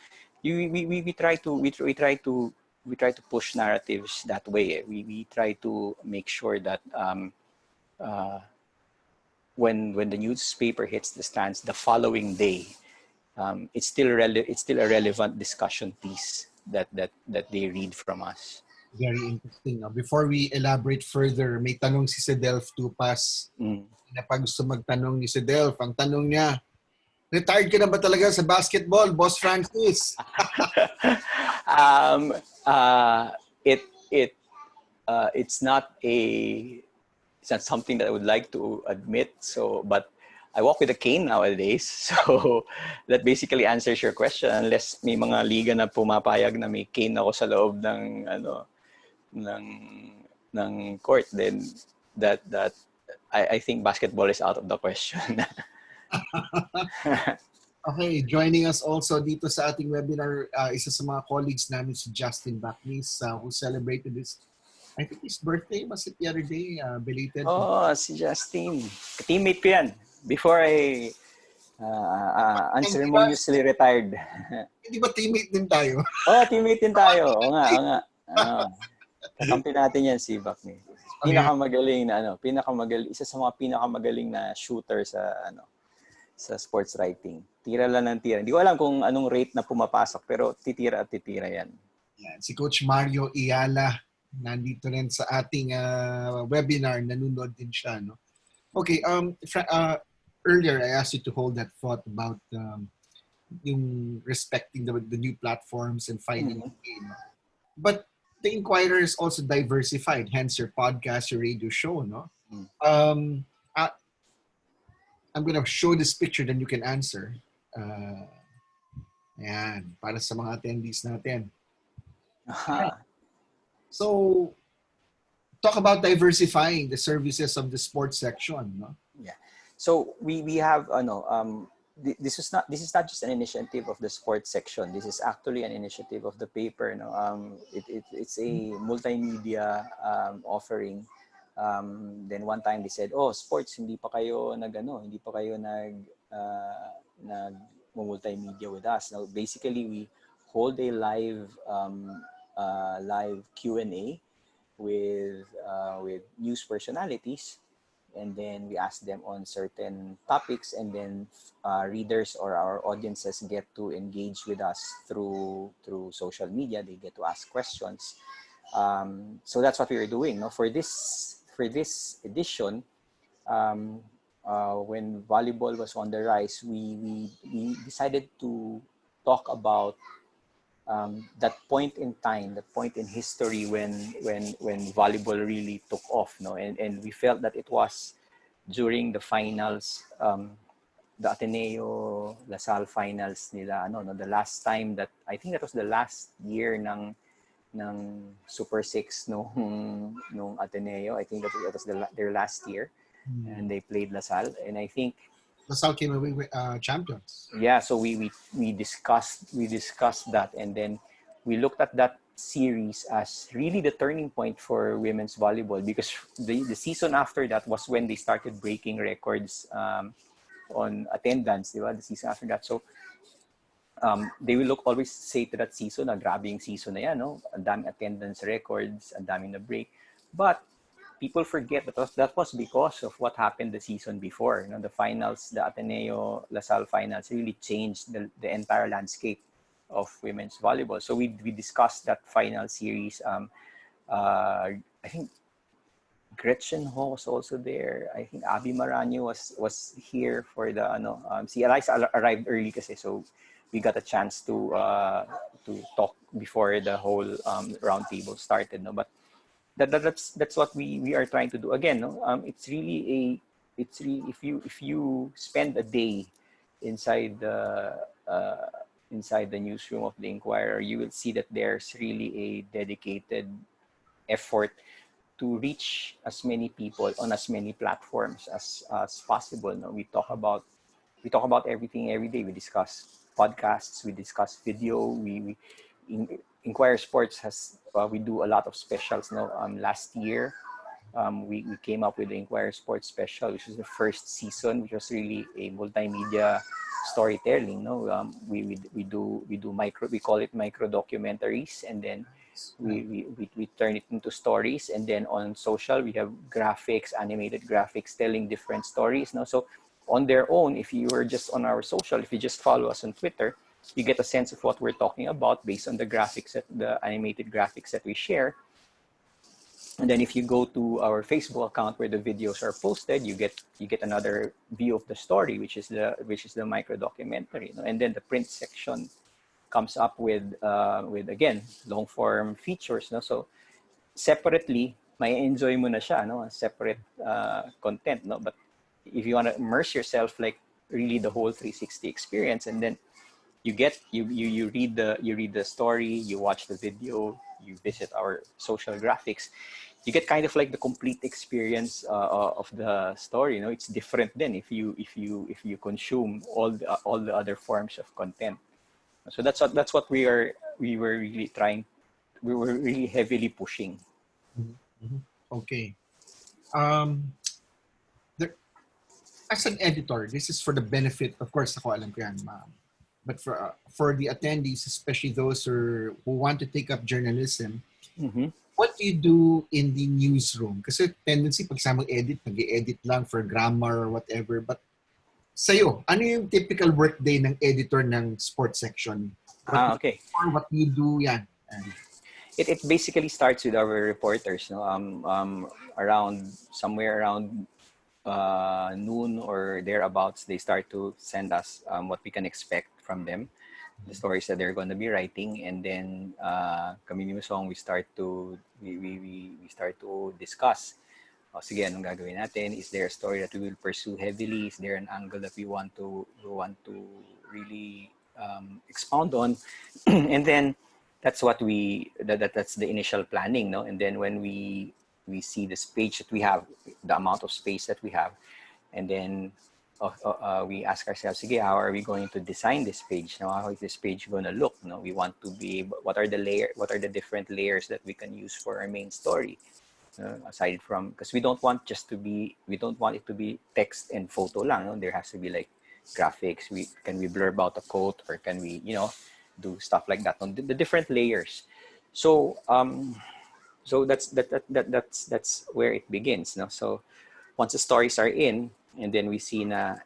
we try to push narratives that way. We try to make sure that when the newspaper hits the stands the following day, it's still a relevant discussion piece that they read from us. Very interesting. Before we elaborate further, may tanong si Sedelf Tupas. Na pag gusto magtanong ni Sedelf, ang tanong niya, retired ka na ba talaga sa basketball, Boss Francis? It's not something that I would like to admit. So, but I walk with a cane nowadays. So that basically answers your question. Unless may mga liga na pumapayag na may cane ako sa loob ng ng court, then that I think basketball is out of the question. Okay, joining us also dito sa ating webinar, isa sa mga colleagues namin, si Justin Bacnis, who celebrated I think his birthday was it the other day, belated. Oh, si Justin. Teammate ko yan. Before I unceremoniously retired. Hindi ba teammate din tayo? Oh, teammate din tayo. Oo nga. Kakampi natin yan si Bacnis. Pinakamagaling na isa sa mga pinakamagaling na shooter sa sports writing. Tira lang ng tira. Hindi ko alam kung anong rate na pumapasok, pero titira at titira yan. Si Coach Mario Iyala nandito rin sa ating webinar, nanonood din siya, no? Okay, earlier I asked you to hold that thought about yung respecting the new platforms and finding a game. But the Inquirer is also diversified, hence your podcast, your radio show, no? I'm gonna show this picture, then you can answer. Ayan, para sa mga attendees natin. So, talk about diversifying the services of the sports section, no? Yeah. So we have this is not just an initiative of the sports section. This is actually an initiative of the paper. No, it's a multimedia offering Then one time they said, "Oh, sports, hindi pa kayo hindi pa kayo nag multimedia with us." Now, basically, we hold a live Q&A with news personalities, and then we ask them on certain topics, and then readers or our audiences get to engage with us through social media. They get to ask questions. So that's what we were doing. No, for this edition, when volleyball was on the rise, we decided to talk about that point in time, that point in history when volleyball really took off. No, and we felt that it was during the finals, the Ateneo Lasal finals nila, no, the last time that I think that was the last year ng Super Six nung Ateneo. I think that was their last year, and they played Lasal, and I think Lasal came away with champions. yeah. So we discussed that, and then we looked at that series as really the turning point for women's volleyball, because the season after that was when they started breaking records on attendance, di ba? The season after that. So they will always say to that season, na grabe yung season na yan, no? Ang daming attendance records, ang daming na break. But people forget that was because of what happened the season before. You know, the finals, the Ateneo Lasal finals really changed the entire landscape of women's volleyball. So we discussed that final series. I think Gretchen Ho was also there. I think Abby Maranyo was here for the si Eliza arrived early kasi, so we got a chance to talk before the whole round table started, no. But that's what we are trying to do again, no. It's really if you spend a day inside the newsroom of the Inquirer, you will see that there's really a dedicated effort to reach as many people on as many platforms as possible. No, we talk about everything every day. We discuss podcasts, we discuss video. Inquirer Sports has we do a lot of specials. No, last year we came up with the Inquirer Sports special, which is the first season, which was really a multimedia storytelling. No, we do micro, we call it micro documentaries, and then we turn it into stories, and then on social we have graphics, animated graphics telling different stories. No, so on their own, if you are just on our social, if you just follow us on Twitter, you get a sense of what we're talking about based on the graphics, the animated graphics that we share. And then if you go to our Facebook account where the videos are posted, you get another view of the story, which is the micro documentary. And then the print section comes up with again long form features. No, so separately, may enjoy mo na siya, no, separate content. No, but if you want to immerse yourself, like really the whole 360 experience, and then you read the story, you watch the video, you visit our social graphics, you get kind of like the complete experience of the story. You know, it's different then if you consume all the other forms of content. So that's what we were really heavily pushing. Mm-hmm. Okay. As an editor, this is for the benefit, of course, ako alam ko yan, ma'am. But for the attendees, especially those who want to take up journalism, what do you do in the newsroom? Kasi tendency, pag sa mag-edit, nag-edit lang for grammar or whatever. But sa'yo, ano yung typical workday ng editor ng sports section? Okay. Or what you do yan? It basically starts with our reporters, no? Somewhere around noon or thereabouts, they start to send us what we can expect from them, the stories that they're going to be writing, and then kami ni Musong, we start to discuss. Sige, anong gagawin natin? Is there a story that we will pursue heavily? Is there an angle that we want to really expound on? And then that's what that's the initial planning, no? And then when we see the space that we have, the amount of space that we have, and then we ask ourselves, okay, how are we going to design this page? Now, how is this page going to look? No, we want to be able, what are the different layers that we can use for our main story? aside from, because we don't want it to be text and photo lang, no? There has to be like graphics. Can we blurb out a quote, or can we, do stuff like that on the different layers. So so that's where it begins, no? So once the stories are in, and then we see na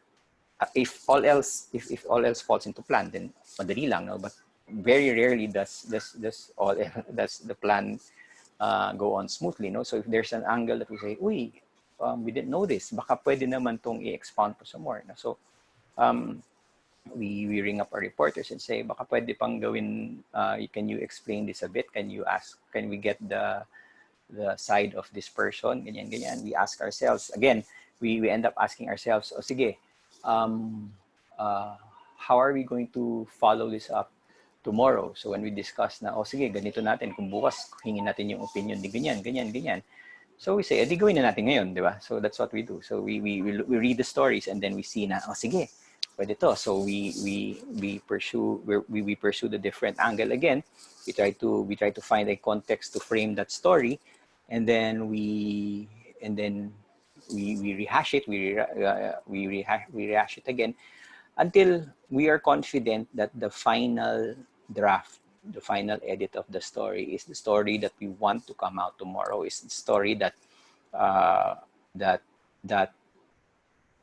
if all else falls into plan, then madali lang, no? But very rarely does all does the plan go on smoothly, no? So if there's an angle that we say, uy, we didn't know this, baka pwede naman tong i-expound pa some more, no? So we ring up our reporters and say, baka pwede pang gawin, can you explain this a bit? Can we get the side of this person? Ganyan. We ask ourselves, again, we end up asking ourselves, oh sige, how are we going to follow this up tomorrow? So when we discuss na, oh sige, ganito natin, kung bukas hingin natin yung opinion di ganyan. So we say, edi gawin na natin ngayon, di ba? So that's what we do. So we read the stories, and then we see na, oh sige, pwede to. So we pursue the different angle again. We try to find a context to frame that story, and then we rehash it. We rehash it again until we are confident that the final draft, the final edit of the story is the story that we want to come out tomorrow. Is the story that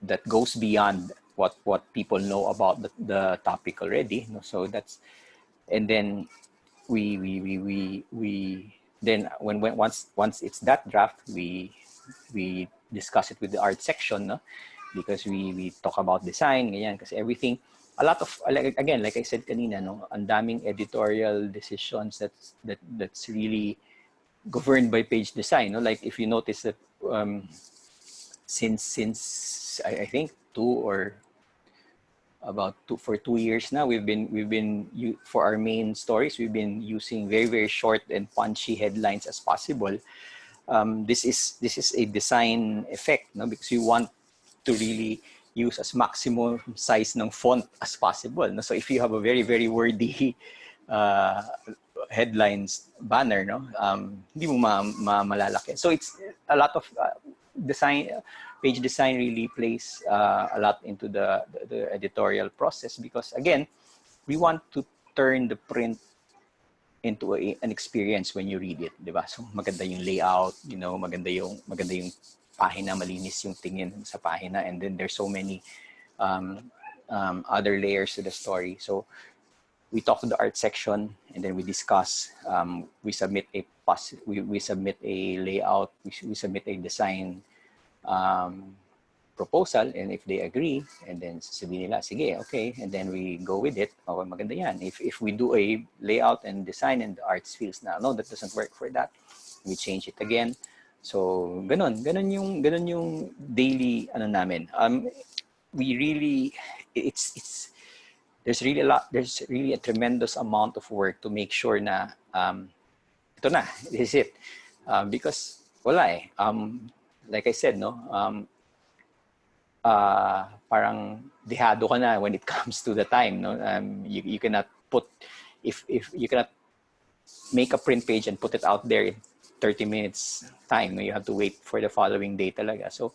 that goes beyond what people know about the topic already. So that's, and then we then when once it's that draft, we discuss it with the art section, no? Because we talk about design, ganyan, kasi everything, a lot of, again, like I said kanina, no, ang daming editorial decisions that's really governed by page design, no? Like if you notice that since I think for 2 years now, we've been for our main stories, we've been using very, very short and punchy headlines as possible. This is a design effect, no? Because we want to really use as maximum size ng font as possible, no? So if you have a very, very wordy headlines banner, no, hindi mo malalaki. So it's a lot of design. Page design really plays a lot into the editorial process, because again, we want to turn the print into an experience when you read it, di ba? So maganda yung layout, maganda yung pahina, malinis yung tingin sa pahina, and then there's so many other layers to the story. So we talk to the art section, and then we discuss. We submit a layout. We submit a design proposal, and if they agree, and then sabihin nila, sige, okay, and then we go with it. Okay, maganda yan. If we do a layout and design and the arts feels na, no, that doesn't work for that, we change it again. So ganun yung daily namin. We really, there's really a tremendous amount of work to make sure na ito na, this is it. Because wala like I said, no, parang dehado ka na when it comes to the time, no? You cannot put, if you cannot make a print page and put it out there in 30 minutes time, no? You have to wait for the following day talaga. So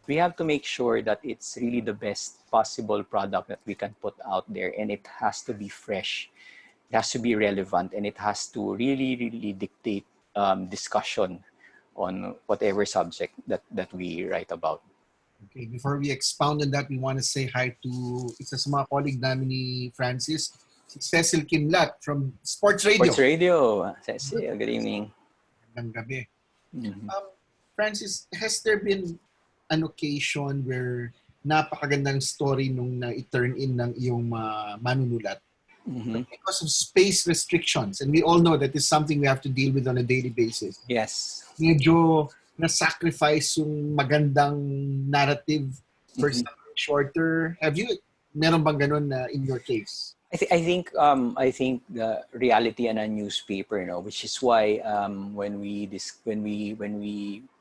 we have to make sure that it's really the best possible product that we can put out there, and it has to be fresh, it has to be relevant, and it has to really, really dictate discussion on whatever subject that we write about. Okay, before we expound on that, we want to say hi to isa sa mga colleague namin ni Francis, si Cecil Kimlat from Sports Radio. Sports Radio. Cecil, good evening. Magandang gabi. Mm-hmm. Francis, has there been an occasion where napakagandang story nung na-turn in ng iyong manunulat? Mm-hmm. Because of space restrictions, and we all know that is something we have to deal with on a daily basis. Yes. Medyo na-sacrifice yung magandang narrative for something shorter. Meron bang ganun in your case? I think the reality in a newspaper, which is why when we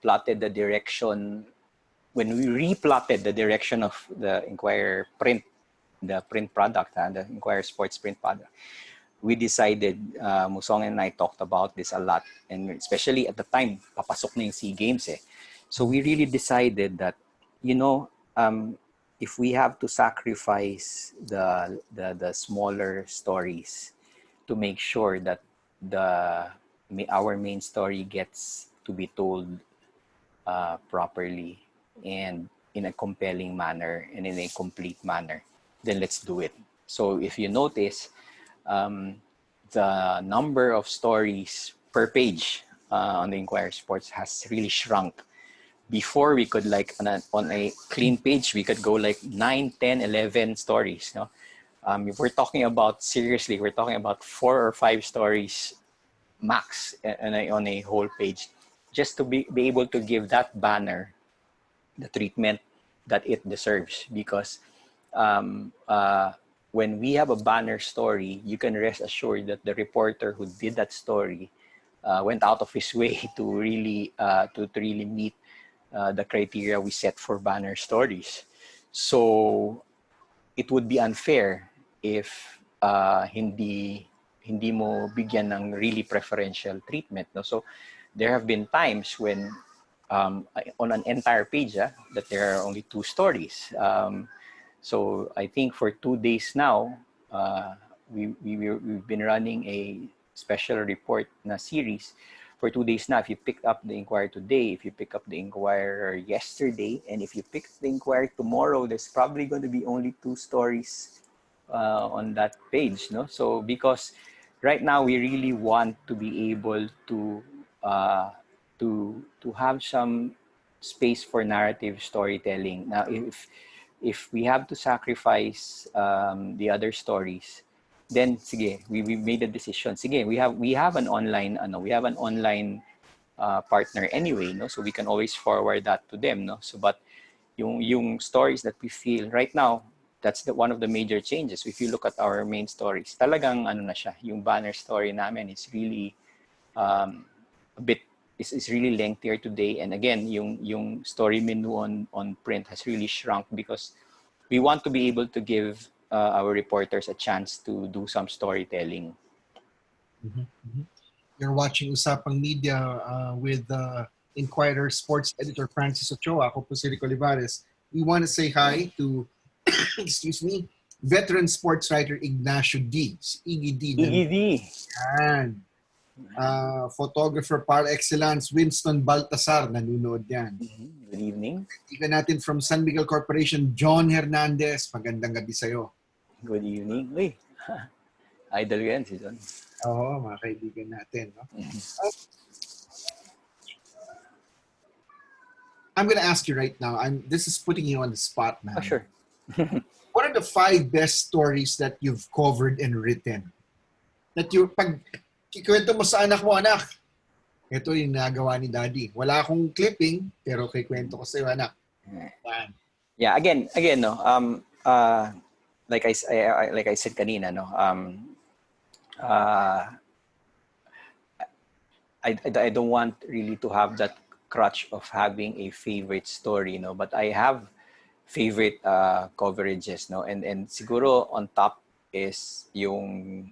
plotted the direction, when we replotted the direction of the Inquirer print, the print product, the Inquirer Sports print product, we decided, Musong and I talked about this a lot, and especially at the time, papasok na yung SEA Games eh. So we really decided that, you know, if we have to sacrifice the smaller stories to make sure that our main story gets to be told properly and in a compelling manner and in a complete manner, then let's do it. So if you notice, the number of stories per page on the Inquirer Sports has really shrunk. Before, we could like on a clean page, we could go like 9, 10, 11 stories. No? If we're talking about, seriously, we're talking about 4 or 5 stories max on a whole page, just to be able to give that banner the treatment that it deserves. Because when we have a banner story, you can rest assured that the reporter who did that story went out of his way to really meet the criteria we set for banner stories. So it would be unfair if hindi mo bigyan ng really preferential treatment. No? So there have been times when on an entire page that there are only 2 stories. So I think for 2 days now, we've been running a special report na series for 2 days now. If you picked up the Inquirer today, if you pick up the Inquirer yesterday, and if you pick the Inquirer tomorrow, there's probably going to be only 2 stories on that page. No? So because right now we really want to be able to have some space for narrative storytelling. Now, if we have to sacrifice the other stories, then sige, we made a decision. Sige, we have an online partner anyway, no? So we can always forward that to them, no? So but yung stories that we feel right now, that's one of the major changes. If you look at our main stories, talagang ano na siya, yung banner story namin is really a bit is really lengthier today. And again, yung story menu on print has really shrunk because we want to be able to give our reporters a chance to do some storytelling. You're watching Usapang Media with Inquirer Sports Editor Francis Ochoa. Ako po si Rick Olivares. We want to say hi to, excuse me, veteran sports writer Ignacio D. Iggy D. Iggy D. Yan. Photographer par excellence, Winston Baltasar, nanonood yan. Good evening. Kaibigan natin from San Miguel Corporation, John Hernandez. Magandang gabi sa'yo. Good evening. Uy, idol yan si John. Oo, mga kaibigan natin. No? I'm gonna ask you right now, this is putting you on the spot, man. Oh, sure. What are the 5 best stories that you've covered and written? That you, pag kikwento mo sa anak mo, anak, ito yung nagawa ni Daddy. Wala akong clipping, pero kikwento ko sa'yo, anak. Yan. Yeah, again, no. Like I said kanina, no. I don't want really to have that crutch of having a favorite story, no. But I have favorite coverages, no. And siguro on top is yung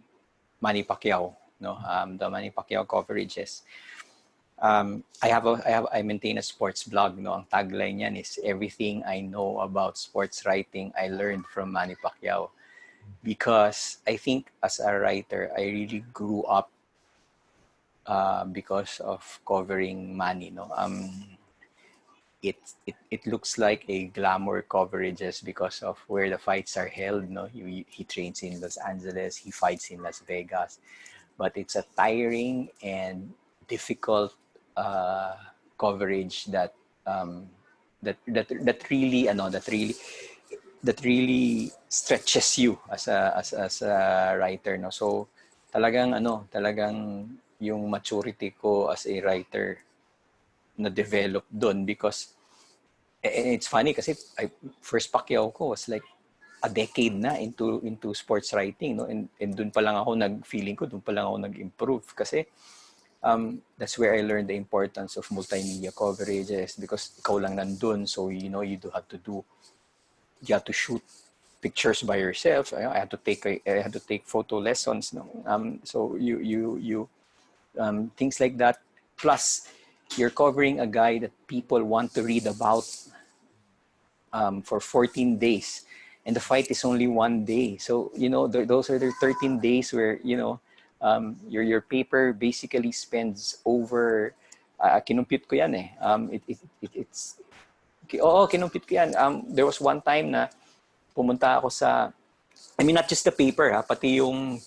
Manny Pacquiao, no. The Manny Pacquiao coverages. I maintain a sports blog, no. Ang tagline niyan is everything I know about sports writing I learned from Manny Pacquiao. Because I think as a writer, I really grew up because of covering Manny, no. It looks like a glamour coverages because of where the fights are held, no. He trains in Los Angeles, he fights in Las Vegas, but it's a tiring and difficult coverage that really stretches you as a writer, no. So talagang yung maturity ko as a writer na develop doon because it's funny kasi first Pacquiao ko was like a decade na into sports writing, no. And doon pa lang ako nag-improve kasi that's where I learned the importance of multimedia coverages because ikaw lang nandun, so you have to shoot pictures by yourself. I had to take photo lessons. No? So things like that. Plus, you're covering a guy that people want to read about for 14 days, and the fight is only 1 day. So those are the 13 days where your paper basically spends over. Kinumpit ko yan eh. It's oo, kinumpit ko yan. There was one time na pumunta ako sa, I mean, not just the paper, pati yung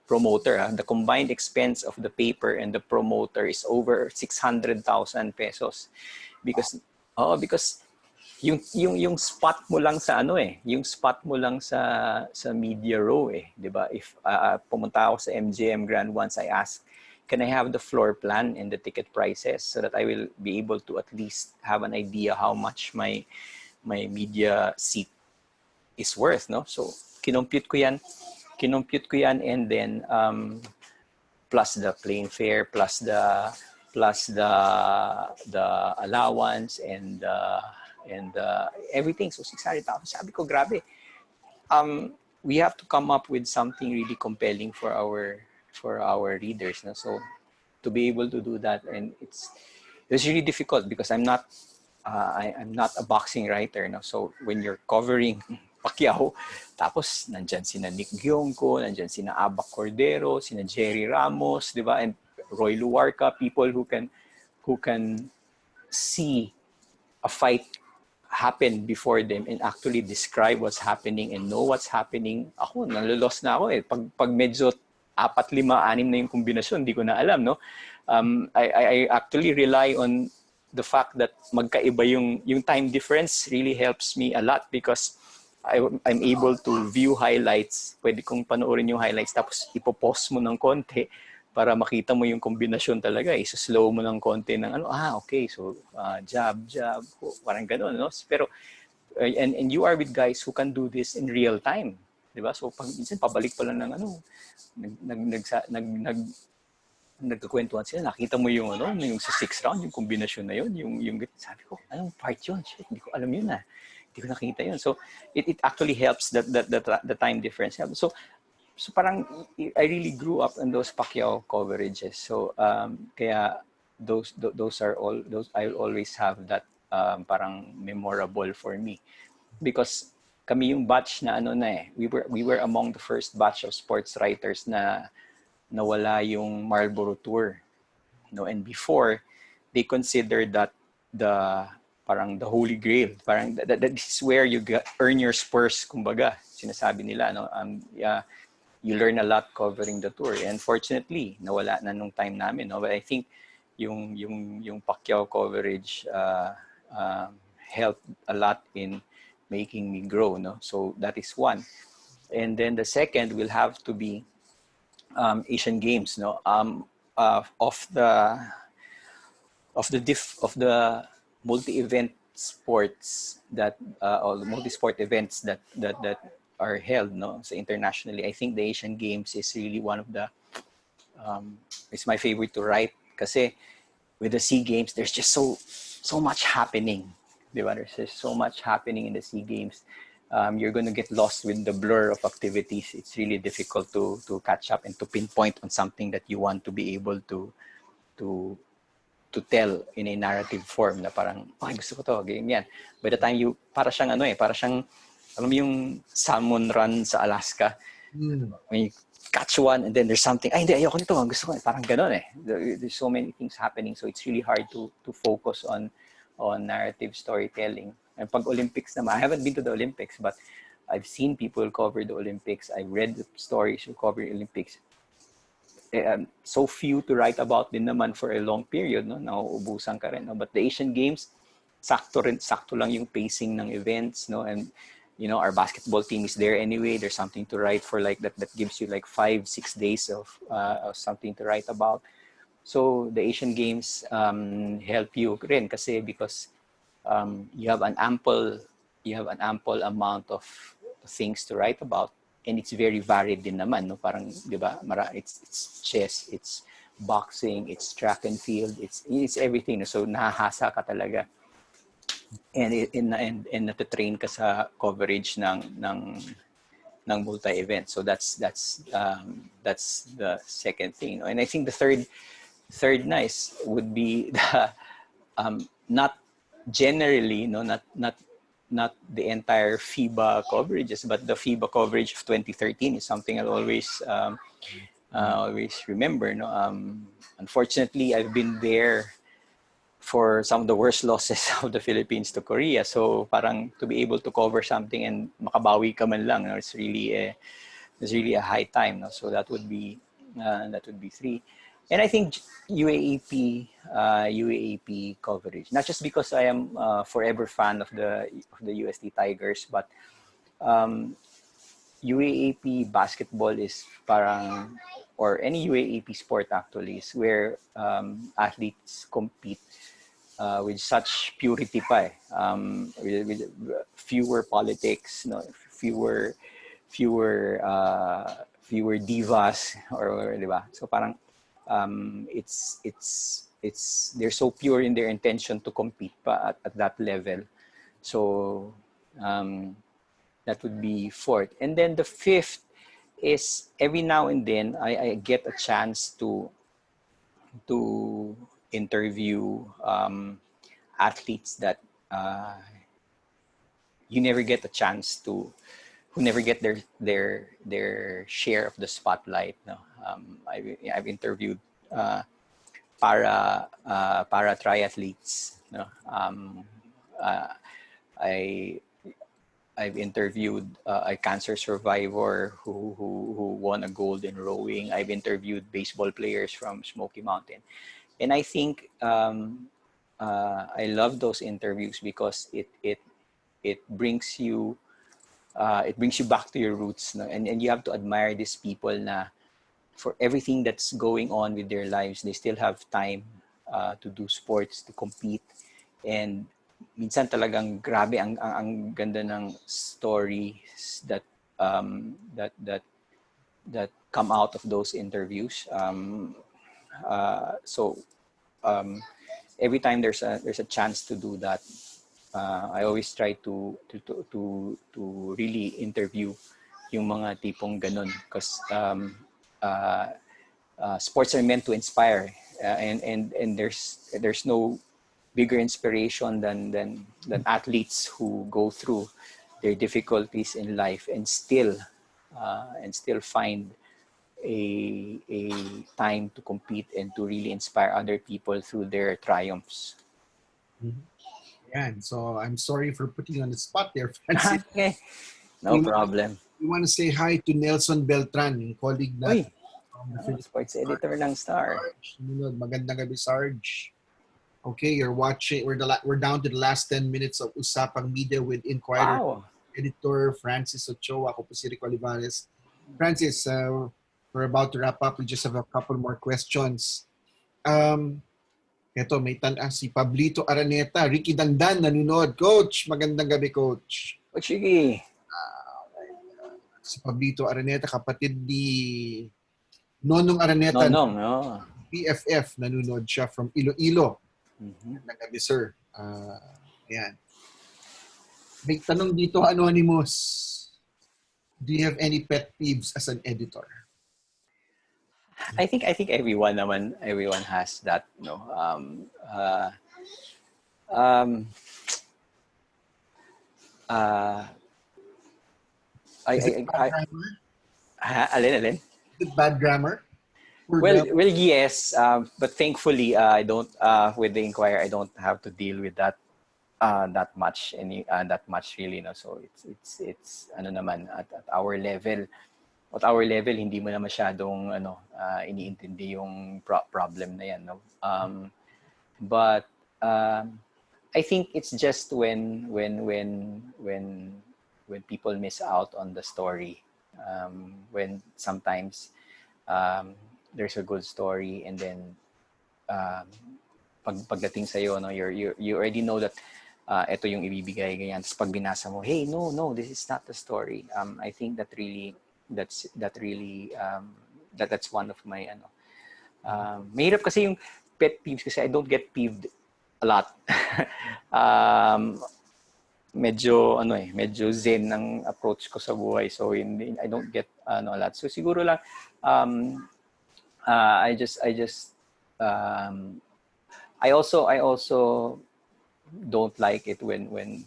promoter. The combined expense of the paper and the promoter is over 600,000 pesos. Because yung spot mo lang sa yung spot mo lang sa media row eh, 'di ba? If pumunta ako sa MGM Grand once, I asked, can I have the floor plan and the ticket prices so that I will be able to at least have an idea how much my media seat is worth, no? So kinompute ko yan, and then plus the plane fare, plus the allowance and everything. So 600,000. Sabi ko, grabe. We have to come up with something really compelling for our readers. No? So to be able to do that, and it's really difficult because I'm not a boxing writer. No? So when you're covering Pacquiao, tapos nandyan sina Nick Gionco, nandyan sina Abac Cordero, sina Jerry Ramos, di ba? And Roy Luarca, people who can see a fight happen before them and actually describe what's happening and know what's happening. Ako, nalulos na ako eh. Pag medyo 4, 5, 6 na yung kombinasyon, hindi ko na alam, no? I actually rely on the fact that magkaiba yung time difference really helps me a lot because I'm able to view highlights. Pwede kong panoorin yung highlights tapos ipopost mo ng konti para makita mo yung kombinasyon talaga. Isa-slow mo ng konti ng okay, so jab, parang gano'n, no? Pero, and you are with guys who can do this in real time. Diba? So, minsan pabalik pa lang ng nagkakwentuhan sila, nakita mo yung yung sa 6th round, yung kombinasyon na yun, yung sabi ko, anong part yun? Shit, hindi ko alam yun na. Hindi ko nakita yun. So, it actually helps the time difference. So parang I really grew up in those Pacquiao coverages. So kaya those are all those I will always have that parang memorable for me because kami yung batch na we were among the first batch of sports writers na nawala yung Marlboro Tour. No, and before they considered that parang the holy grail, parang that is where you earn your spurs, kumbaga sinasabi nila, no? You learn a lot covering the tour. And fortunately, nawala na nung time namin, no? But I think yung Pacquiao coverage helped a lot in making me grow, no? So that is one. And then the second will have to be Asian Games, no? Of the multi-event sports that or the multi-sport events that are held, no? So internationally, I think the Asian Games is really one of the it's my favorite to write kasi with the SEA Games there's just so much happening, diba? There's just so much happening in the SEA Games. You're going to get lost with the blur of activities. It's really difficult to catch up and to pinpoint on something that you want to be able to tell in a narrative form na parang, gusto ko to, game yan. By the time para siyang alam mo yung salmon run sa Alaska. When you catch one and then there's something, hindi, ayoko nito, gusto ko, parang gano'n eh. There's so many things happening, so it's really hard to focus on narrative storytelling. And pag Olympics naman, I haven't been to the Olympics, but I've seen people cover the Olympics. I've read the stories who cover the Olympics. So few to write about din naman for a long period, no? Nauubusan ka rin, no? But the Asian Games, sakto lang yung pacing ng events, no? And our basketball team is there anyway. There's something to write for like that gives you like 5-6 days of something to write about. So the Asian Games help you rin kasi because you have an ample amount of things to write about. And it's very varied din naman, no? Parang, di ba? It's chess, it's boxing, it's track and field, it's everything. So nahahasa ka talaga. and nata-train ka sa coverage ng multi-event. So that's the second thing. And I think the third nice would be the not generally, no, not the entire FIBA coverages, but the FIBA coverage of 2013 is something I'll always remember. No, unfortunately, I've been there for some of the worst losses of the Philippines to Korea. So parang to be able to cover something and makabawi ka man lang, no, it's really a high time. No? So that would be three. And I think UAAP coverage, not just because I am a forever fan of the UST Tigers, but UAAP basketball is parang, or any UAAP sport actually, is where athletes compete with such purity pa with fewer politics, no, fewer divas, or di ba? So parang it's they're so pure in their intention to compete pa at that level. So that would be fourth. And then the fifth is every now and then I get a chance to interview athletes that you never get a chance to, who never get their share of the spotlight. No, I've interviewed para triathletes. No, I've interviewed a cancer survivor who won a gold in rowing. I've interviewed baseball players from Smoky Mountain, and I think I love those interviews because it brings you back to your roots, no? And you have to admire these people na for everything that's going on with their lives, they still have time to do sports, to compete, and minsan talagang grabe ang ganda ng stories that that come out of those interviews. So every time there's a chance to do that, I always try to really interview yung mga tipong ganun, because sports are meant to inspire, and there's no bigger inspiration than athletes who go through their difficulties in life and still find a time to compete and to really inspire other people through their triumphs. Yan. So I'm sorry for putting you on the spot there, Francis. Okay, no problem. We want to say hi to Nelson Beltran, yung colleague natin. Sports editor ng Star. Magandang gabi, Sarge. Okay, you're watching. We're down to the last 10 minutes of Usapang Media with Inquirer. Wow. Editor Francis Ochoa. Ako po si Rick Olivares. Francis, we're about to wrap up. We just have a couple more questions. Ito, may si Pablito Araneta. Ricky Dangdan, nanonood. Coach, magandang gabi, Coach. Coach Ricky. Si Pablito Araneta, kapatid ni Nonong Araneta. Nonong, no. PFF, nanonood siya from Iloilo. Magandang gabi, sir. Ayan. May tanong dito, Anonymous. Do you have any pet peeves as an editor? I think everyone has that, no. Alin? Is it bad grammar? Well, yes, but thankfully, I don't. With the Inquirer, I don't have to deal with that that much really. No, so it's ano naman at our level. At our level, hindi mo na masyadong iniintindi yung problem na yan, no. But I think it's just when people miss out on the story, when sometimes there's a good story and then pagdating sa'yo, no, you already know that ito yung ibibigay, ganyan. Tapos pag binasa mo, hey, no, this is not the story. I think that's one of my mahirap kasi yung pet peeves kasi I don't get peeved A lot. um, medyo zen ang approach ko sa buhay. So I don't get a lot. So siguro lang um, I also don't like it when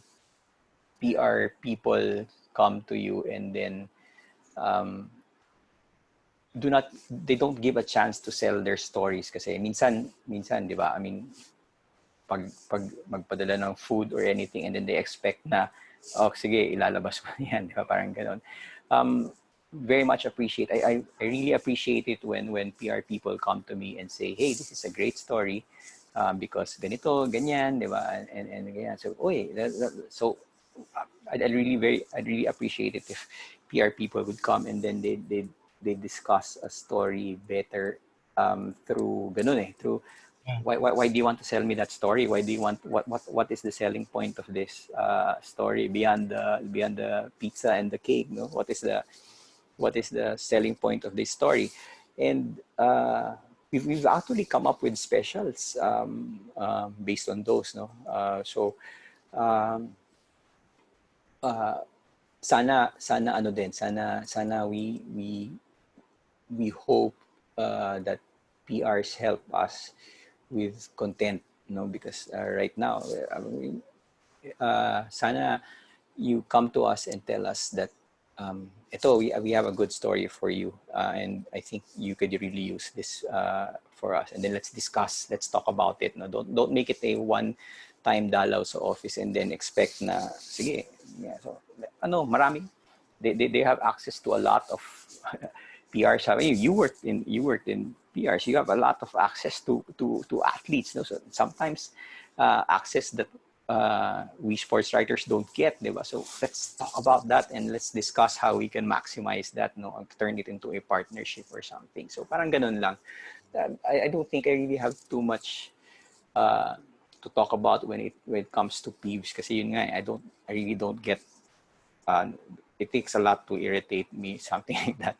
PR people come to you and then um, they don't give a chance to sell their stories kasi minsan 'di ba? I mean, pag magpadala ng food or anything and then they expect na oh sige ilalabas mo yan, 'di ba? Parang ganoon. Um, very much appreciate. I really appreciate it when PR people come to me and say, "Hey, this is a great story." Because ganito, ganyan, 'di ba? And ganyan. So, so I'd really appreciate it if PR people would come and then they discuss a story better through ganun through why do you want to sell me that story? Why do you want what is the selling point of this story beyond the pizza and the cake? No, what is the selling point of this story? And we've actually come up with specials based on those. No, um, uh, sana ano din sana we hope that PRs help us with content, because right now sana you come to us and tell us that ito we have a good story for you and I think you could really use this for us, and then let's talk about it. No, don't make it a one time dalaw sa office and then expect na sige yeah, so marami they have access to a lot of PRs. I mean, you worked in PRs. You have a lot of access to athletes. No? So sometimes access that we sports writers don't get, diba? So let's talk about that and let's discuss how we can maximize that, no, and turn it into a partnership or something. So parang ganun lang. I don't think I really have too much to talk about when it comes to peeves kasi yun nga I really don't get it takes a lot to irritate me, something like that.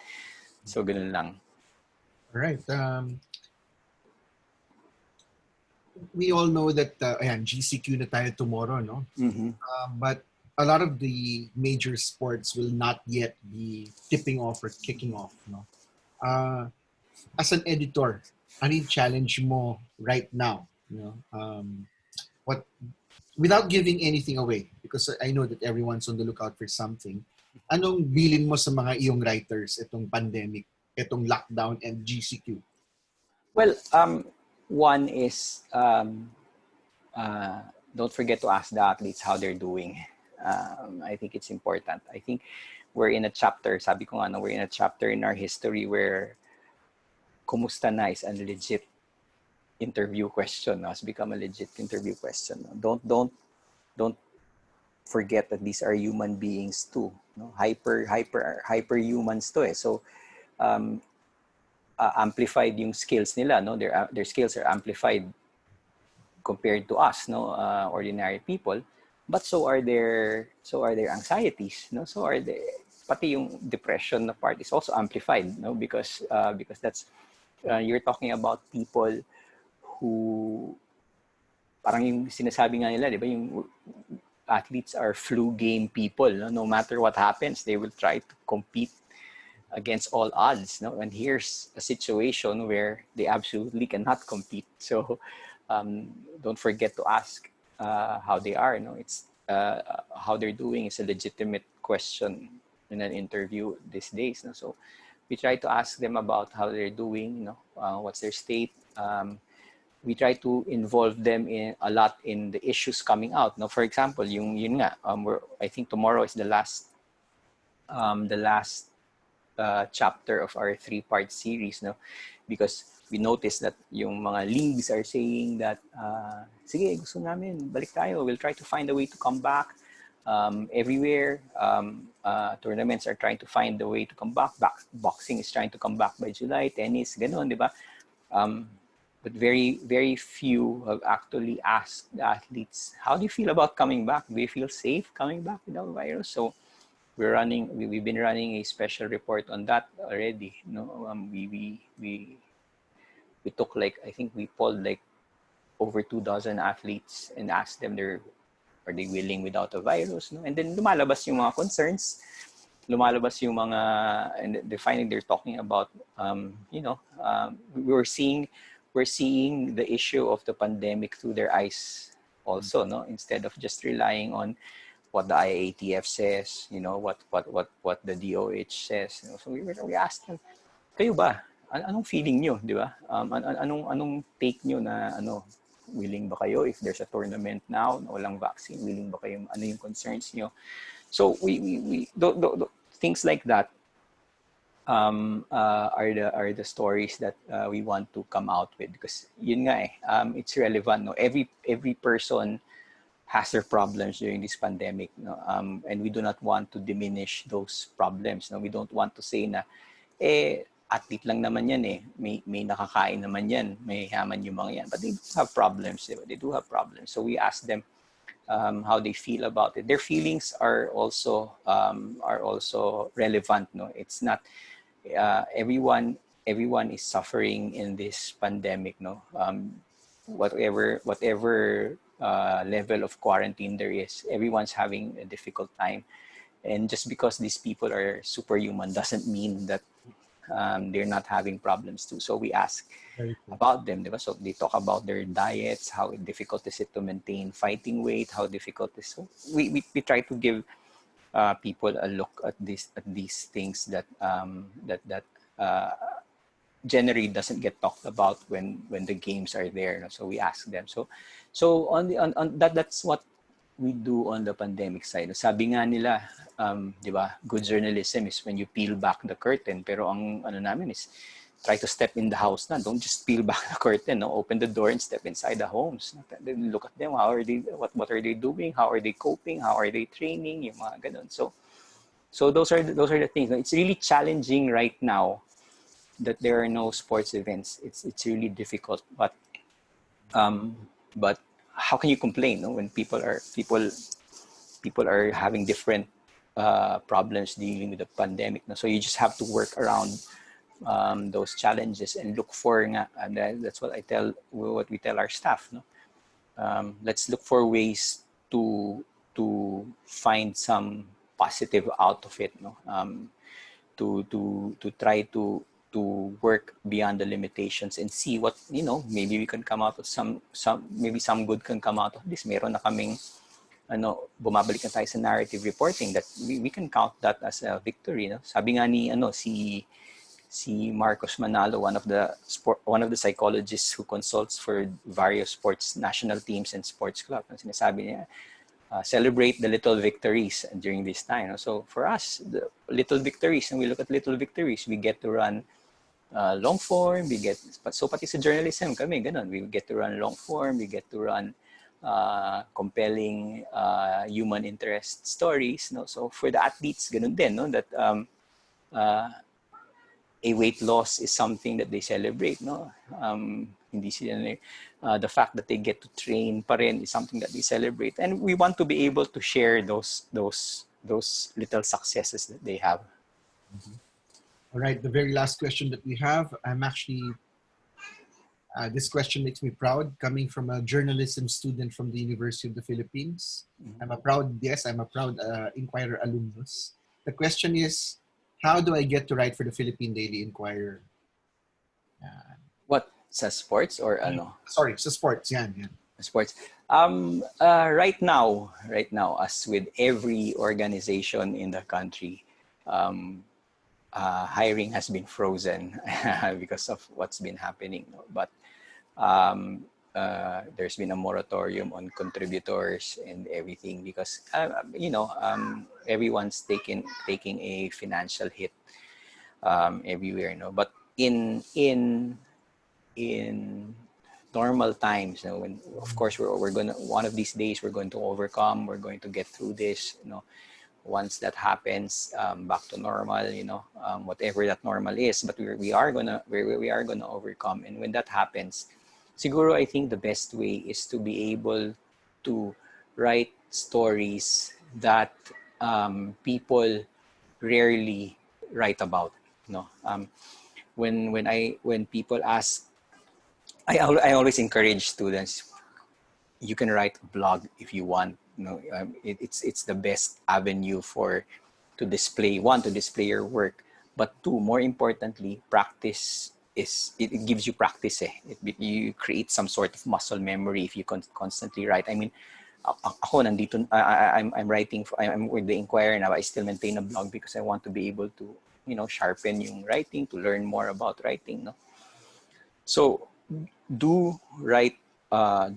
So ganun lang. All right. We all know that GCQ na tayo tomorrow, no? Mm-hmm. But a lot of the major sports will not yet be tipping off or kicking off, no? As an editor, ano yung challenge mo right now? You know, what without giving anything away, because I know that everyone's on the lookout for something. Anong bilin mo sa mga iyong writers itong pandemic, itong lockdown and GCQ? Well, one is don't forget to ask the athletes how they're doing. I think it's important. I think we're in a chapter, sabi ko nga, we're in a chapter in our history where kumusta na is a legit interview question. No? It's become a legit interview question. No? Don't forget that these are human beings too. No? Hyper humans to So amplified yung skills nila, no? Their skills are amplified compared to us, no, ordinary people, but so are their anxieties, no, so are the pati yung depression na part is also amplified, no, because that's you're talking about people who parang yung sinasabi nga nila, di ba, yung athletes are flu game people, no matter what happens they will try to compete against all odds, no, and here's a situation where they absolutely cannot compete. So don't forget to ask how they are. No, it's how they're doing is a legitimate question in an interview these days. No? So we try to ask them about how they're doing. What's their state. We try to involve them in a lot in the issues coming out. No, for example, yun nga. I think tomorrow is the last chapter of our 3-part series. No, because we noticed that yung mga leagues are saying that, sige, gusto namin, balik tayo. We'll try to find a way to come back. Everywhere, tournaments are trying to find a way to come back. Boxing is trying to come back by July. Tennis, ganon, di ba? But very, very few have actually asked the athletes, how do you feel about coming back? Do you feel safe coming back without the virus? So we've been running a special report on that already. We took I think we polled over 2 dozen athletes and asked them are they willing without a virus, no? And then lumalabas yung mga concerns, lumalabas yung mga, and they're talking about, we're seeing the issue of the pandemic through their eyes also, no? Instead of just relying on what the IATF says, what the DOH says. So we asked them, kayo ba? Anong feeling nyo, di ba? Anong take nyo na willing ba kayo if there's a tournament now na walang vaccine, willing ba kayo, ano yung concerns nyo? So we things like that are the stories that we want to come out with, because yun nga it's relevant, no? Every person has their problems during this pandemic, no? And we do not want to diminish those problems, no? We don't want to say na athlete lang naman yan may nakakain naman yan, may yaman yung mga yan, but they do have problems, they do have problems. So we ask them how they feel about it. Their feelings are also relevant, no? It's not everyone is suffering in this pandemic, no? Whatever level of quarantine there is, everyone's having a difficult time, and just because these people are superhuman doesn't mean that they're not having problems too. So we ask about them, diba? So they talk about their diets, how difficult is it to maintain fighting weight, how difficult is. So we try to give people a look at these things that generally doesn't get talked about when the games are there. So we ask them. So on that's what we do on the pandemic side. Sabi nga nila, di ba, good journalism is when you peel back the curtain. Pero ang namin is try to step in the house na. Don't just peel back the curtain. No? Open the door and step inside the homes. Then look at them. How are they? What are they doing? How are they coping? How are they training? Yung mga ganun. So those are the things. It's really challenging right now that there are no sports events. It's really difficult. But how can you complain, no? When people are having different problems dealing with the pandemic, no? So you just have to work around those challenges and look for and that's what we tell our staff, no? Let's look for ways to find some positive out of it, no? To try to work beyond the limitations and see what, maybe we can come out with maybe some good can come out of this. Meron na kaming bumabalik na tayo sa narrative reporting, that we can count that as a victory, no? Sabi nga ni si Marcos Manalo, one of the psychologists who consults for various sports national teams and sports clubs, sinasabi niya, celebrate the little victories during this time. So for us, the little victories, and we look at little victories, we get to run long form, pati sa journalism kami, ganun. We get to run long form, we get to run compelling human interest stories, no? So for the athletes, ganun din, no? That a weight loss is something that they celebrate, no? Hindi sila, the fact that they get to train pa rin is something that they celebrate, and we want to be able to share those little successes that they have. Mm-hmm. All right, the very last question that we have, I'm actually, this question makes me proud, coming from a journalism student from the University of the Philippines. Mm-hmm. I'm a proud Inquirer alumnus. The question is, how do I get to write for the Philippine Daily Inquirer? What, sa sports or Sorry, sa sports, yan. Sports. Right now, as with every organization in the country, hiring has been frozen because of what's been happening. But there's been a moratorium on contributors and everything because everyone's taking a financial hit everywhere. But in normal times, when of course we're gonna, one of these days we're going to overcome. We're going to get through this. Once that happens, back to normal, whatever that normal is, but we are gonna overcome. And when that happens, siguro I think the best way is to be able to write stories that people rarely write about. When people ask I always encourage students, you can write a blog if you want. It's the best avenue for to display, one, to display your work, but two, more importantly, practice is it gives you practice. You create some sort of muscle memory if you constantly write. I mean, ako nandito, I'm writing. I'm with the Inquirer now. I still maintain a blog because I want to be able to sharpen yung writing, to learn more about writing. No, so do write a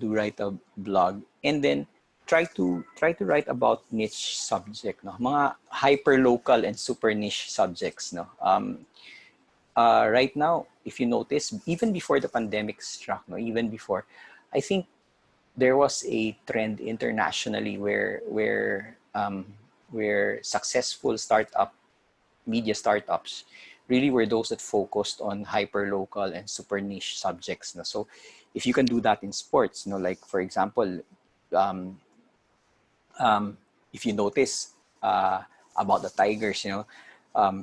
blog, and then try to write about niche subject, no, mga hyper local and super niche subjects, no. Right now, if you notice, even before the pandemic struck, no, even before, I think there was a trend internationally where successful media startups really were those that focused on hyper local and super niche subjects. No? So if you can do that in sports, like for example, um, if you notice about the Tigers,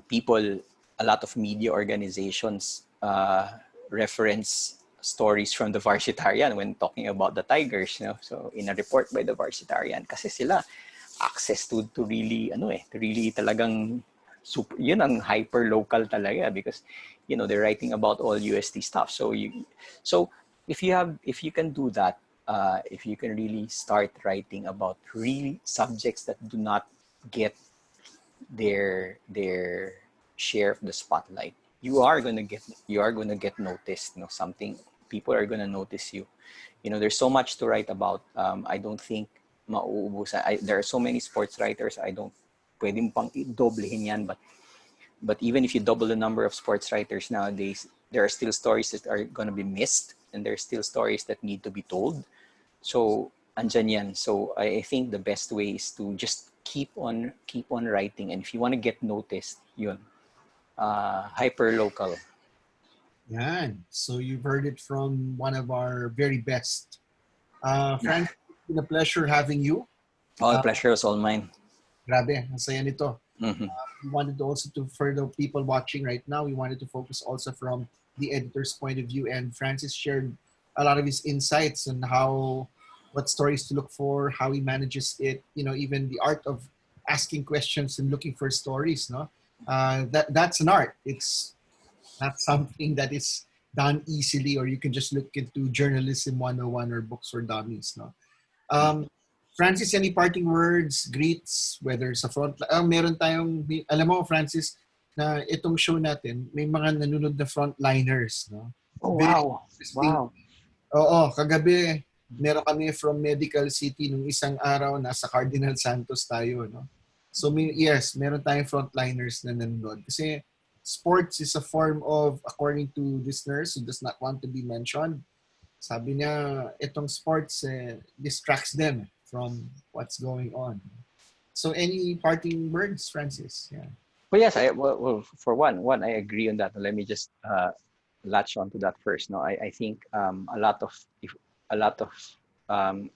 people, a lot of media organizations reference stories from the Varsitarian when talking about the Tigers. So in a report by the Varsitarian, kasi sila access to really to really talagang super, yun ang hyper local talaga, because they're writing about all UST stuff. So if you can do that, if you can really start writing about really subjects that do not get their share of the spotlight, you are gonna get noticed. Something, people are gonna notice you. There's so much to write about. I don't think mauubusan. There are so many sports writers. I don't pwedeng pang doblehin yan, but even if you double the number of sports writers nowadays, there are still stories that are going to be missed, and there are still stories that need to be told. So andyan yan. So I think the best way is to just keep on writing, and if you want to get noticed, yun, hyper local. Yan. So you've heard it from one of our very best. Frank, it's been a pleasure having you. All pleasure is all mine. Grabe, ang saya nito. Mm-hmm. We wanted also to, for the people watching right now, we wanted to focus also from the editor's point of view, and Francis shared a lot of his insights on what stories to look for, how he manages it, even the art of asking questions and looking for stories. No, that's an art. It's not something that is done easily, or you can just look into journalism 101 or books for dummies. No, Francis, any parting words, greets, whether sa front, meron tayong, alam mo, Francis, na itong show natin, may mga nanonood na frontliners, no? Oh, Very wow. interesting. Wow. Oo, kagabi, meron kami from Medical City nung isang araw, nasa Cardinal Santos tayo, no? So, yes, meron tayong frontliners na nanonood. Kasi sports is a form of, according to this nurse who does not want to be mentioned, sabi niya, itong sports distracts them from what's going on. So any parting words, Francis? Yeah. Well, yes, well, for one, I agree on that. Let me just latch onto that first. No, I think a lot of um,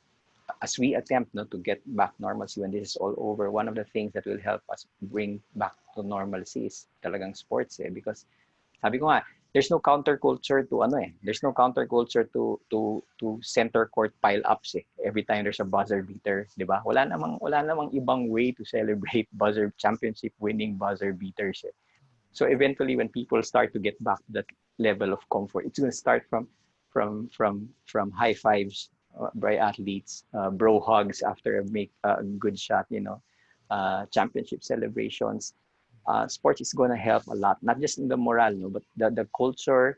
as we attempt to get back normalcy when this is all over, one of the things that will help us bring back to normalcy is talagang sports, because sabi ko nga, there's no counterculture to center court pile ups, every time there's a buzzer beater, 'di ba? Wala namang ibang way to celebrate buzzer championship winning buzzer beaters. So eventually, when people start to get back to that level of comfort, it's going to start from high fives by athletes, bro hugs after a good shot, championship celebrations. Sports is going to help a lot, not just in the morale, no, but the culture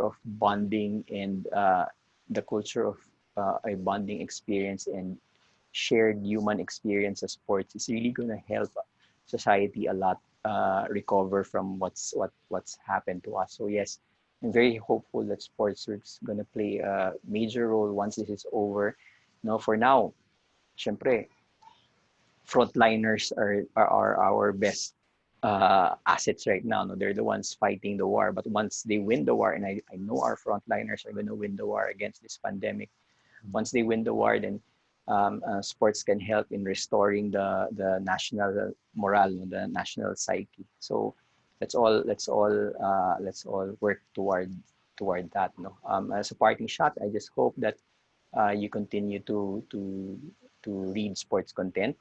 of bonding, and the culture of a bonding experience and shared human experience of sports is really going to help society a lot recover from what's happened to us. So yes, I'm very hopeful that sports is going to play a major role once this is over. No, for now, syempre, frontliners are our best assets right now. No, they're the ones fighting the war. But once they win the war, and I know our frontliners are going to win the war against this pandemic. Once they win the war, then sports can help in restoring the national morale, the national psyche. So let's all work toward toward that. No, as a parting shot, I just hope that you continue to read sports content,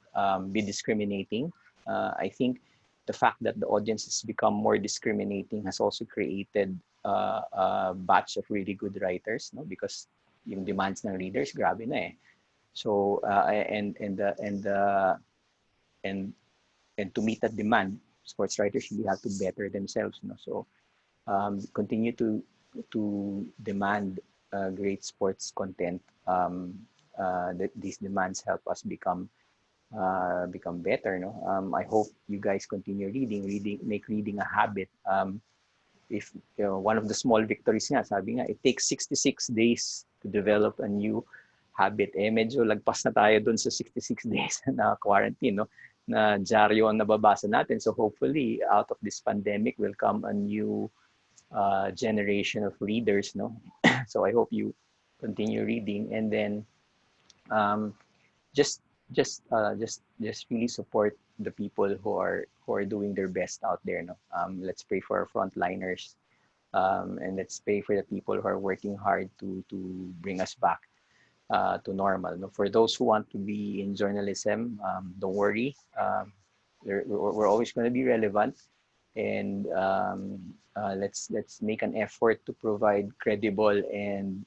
be discriminating. I think the fact that the audience has become more discriminating has also created a batch of really good writers, no? Because yung demands ng readers, grabe na eh. So and and to meet that demand, sports writers really have to better themselves, no? So continue to demand great sports content. That these demands help us become better, no? I hope you guys continue reading, make reading a habit. If one of the small victories nga, sabi nga, it takes 66 days to develop a new habit. Medyo lagpas na tayo dun sa 66 days na quarantine, no? Na dyaryo ang nababasa natin. So hopefully, out of this pandemic will come a new generation of readers, no? So I hope you continue reading, and then just really support the people who are doing their best out there, no? Let's pray for our frontliners, and let's pray for the people who are working hard to bring us back to normal, no? For those who want to be in journalism, don't worry, we're always going to be relevant, and let's make an effort to provide credible and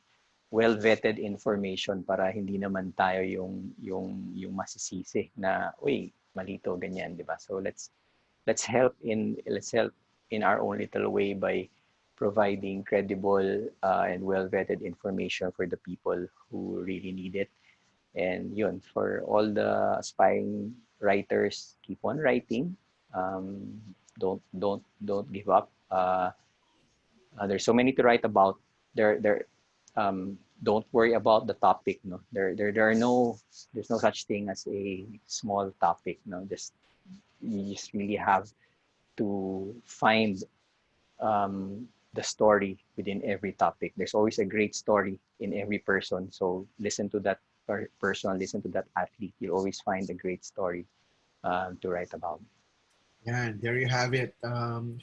well-vetted information para hindi naman tayo yung masisisi na uy malito ganyan, di ba? So let's help in our own little way by providing credible and well-vetted information for the people who really need it. And yun, for all the aspiring writers, keep on writing. Don't give up. There's so many to write about. Don't worry about the topic. No, there's no such thing as a small topic. No, you just really have to find the story within every topic. There's always a great story in every person. So listen to that person, listen to that athlete. You'll always find a great story to write about. Yeah, there you have it.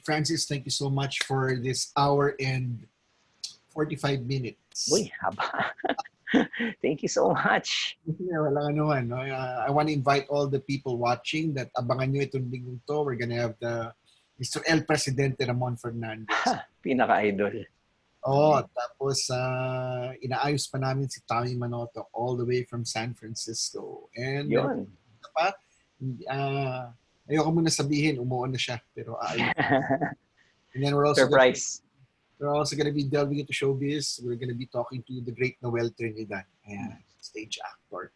Francis, thank you so much for this hour and 45 minutes. Uy, haba. Thank you so much. Yeah, walang anuman, no? I want to invite all the people watching that abangan nyo itong linggong to. We're gonna have the Mr. El Presidente Ramon Fernandez. Pinaka-idol. Tapos inaayos pa namin si Tommy Manoto all the way from San Francisco. And yun. Ayoko muna sabihin, umuon na siya. Pero ayos. And then we're also surprise. We're also going to be delving into showbiz. We're going to be talking to the great Noel Trinidad, stage actor.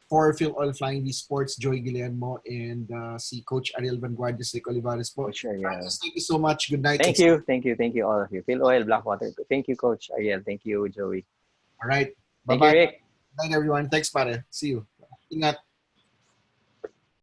For Filoil Flying V Sports, Joy Guillermo, and si Coach Ariel Vanguardias, Rick Olivares po. Coach Ariel. Francis, thank you so much. Good night. Thank you all of you. Filoil, Blackwater. Thank you, Coach Ariel. Thank you, Joey. All right. Thank you, Rick. Good night, everyone. Thanks, pare. See you. Ingat.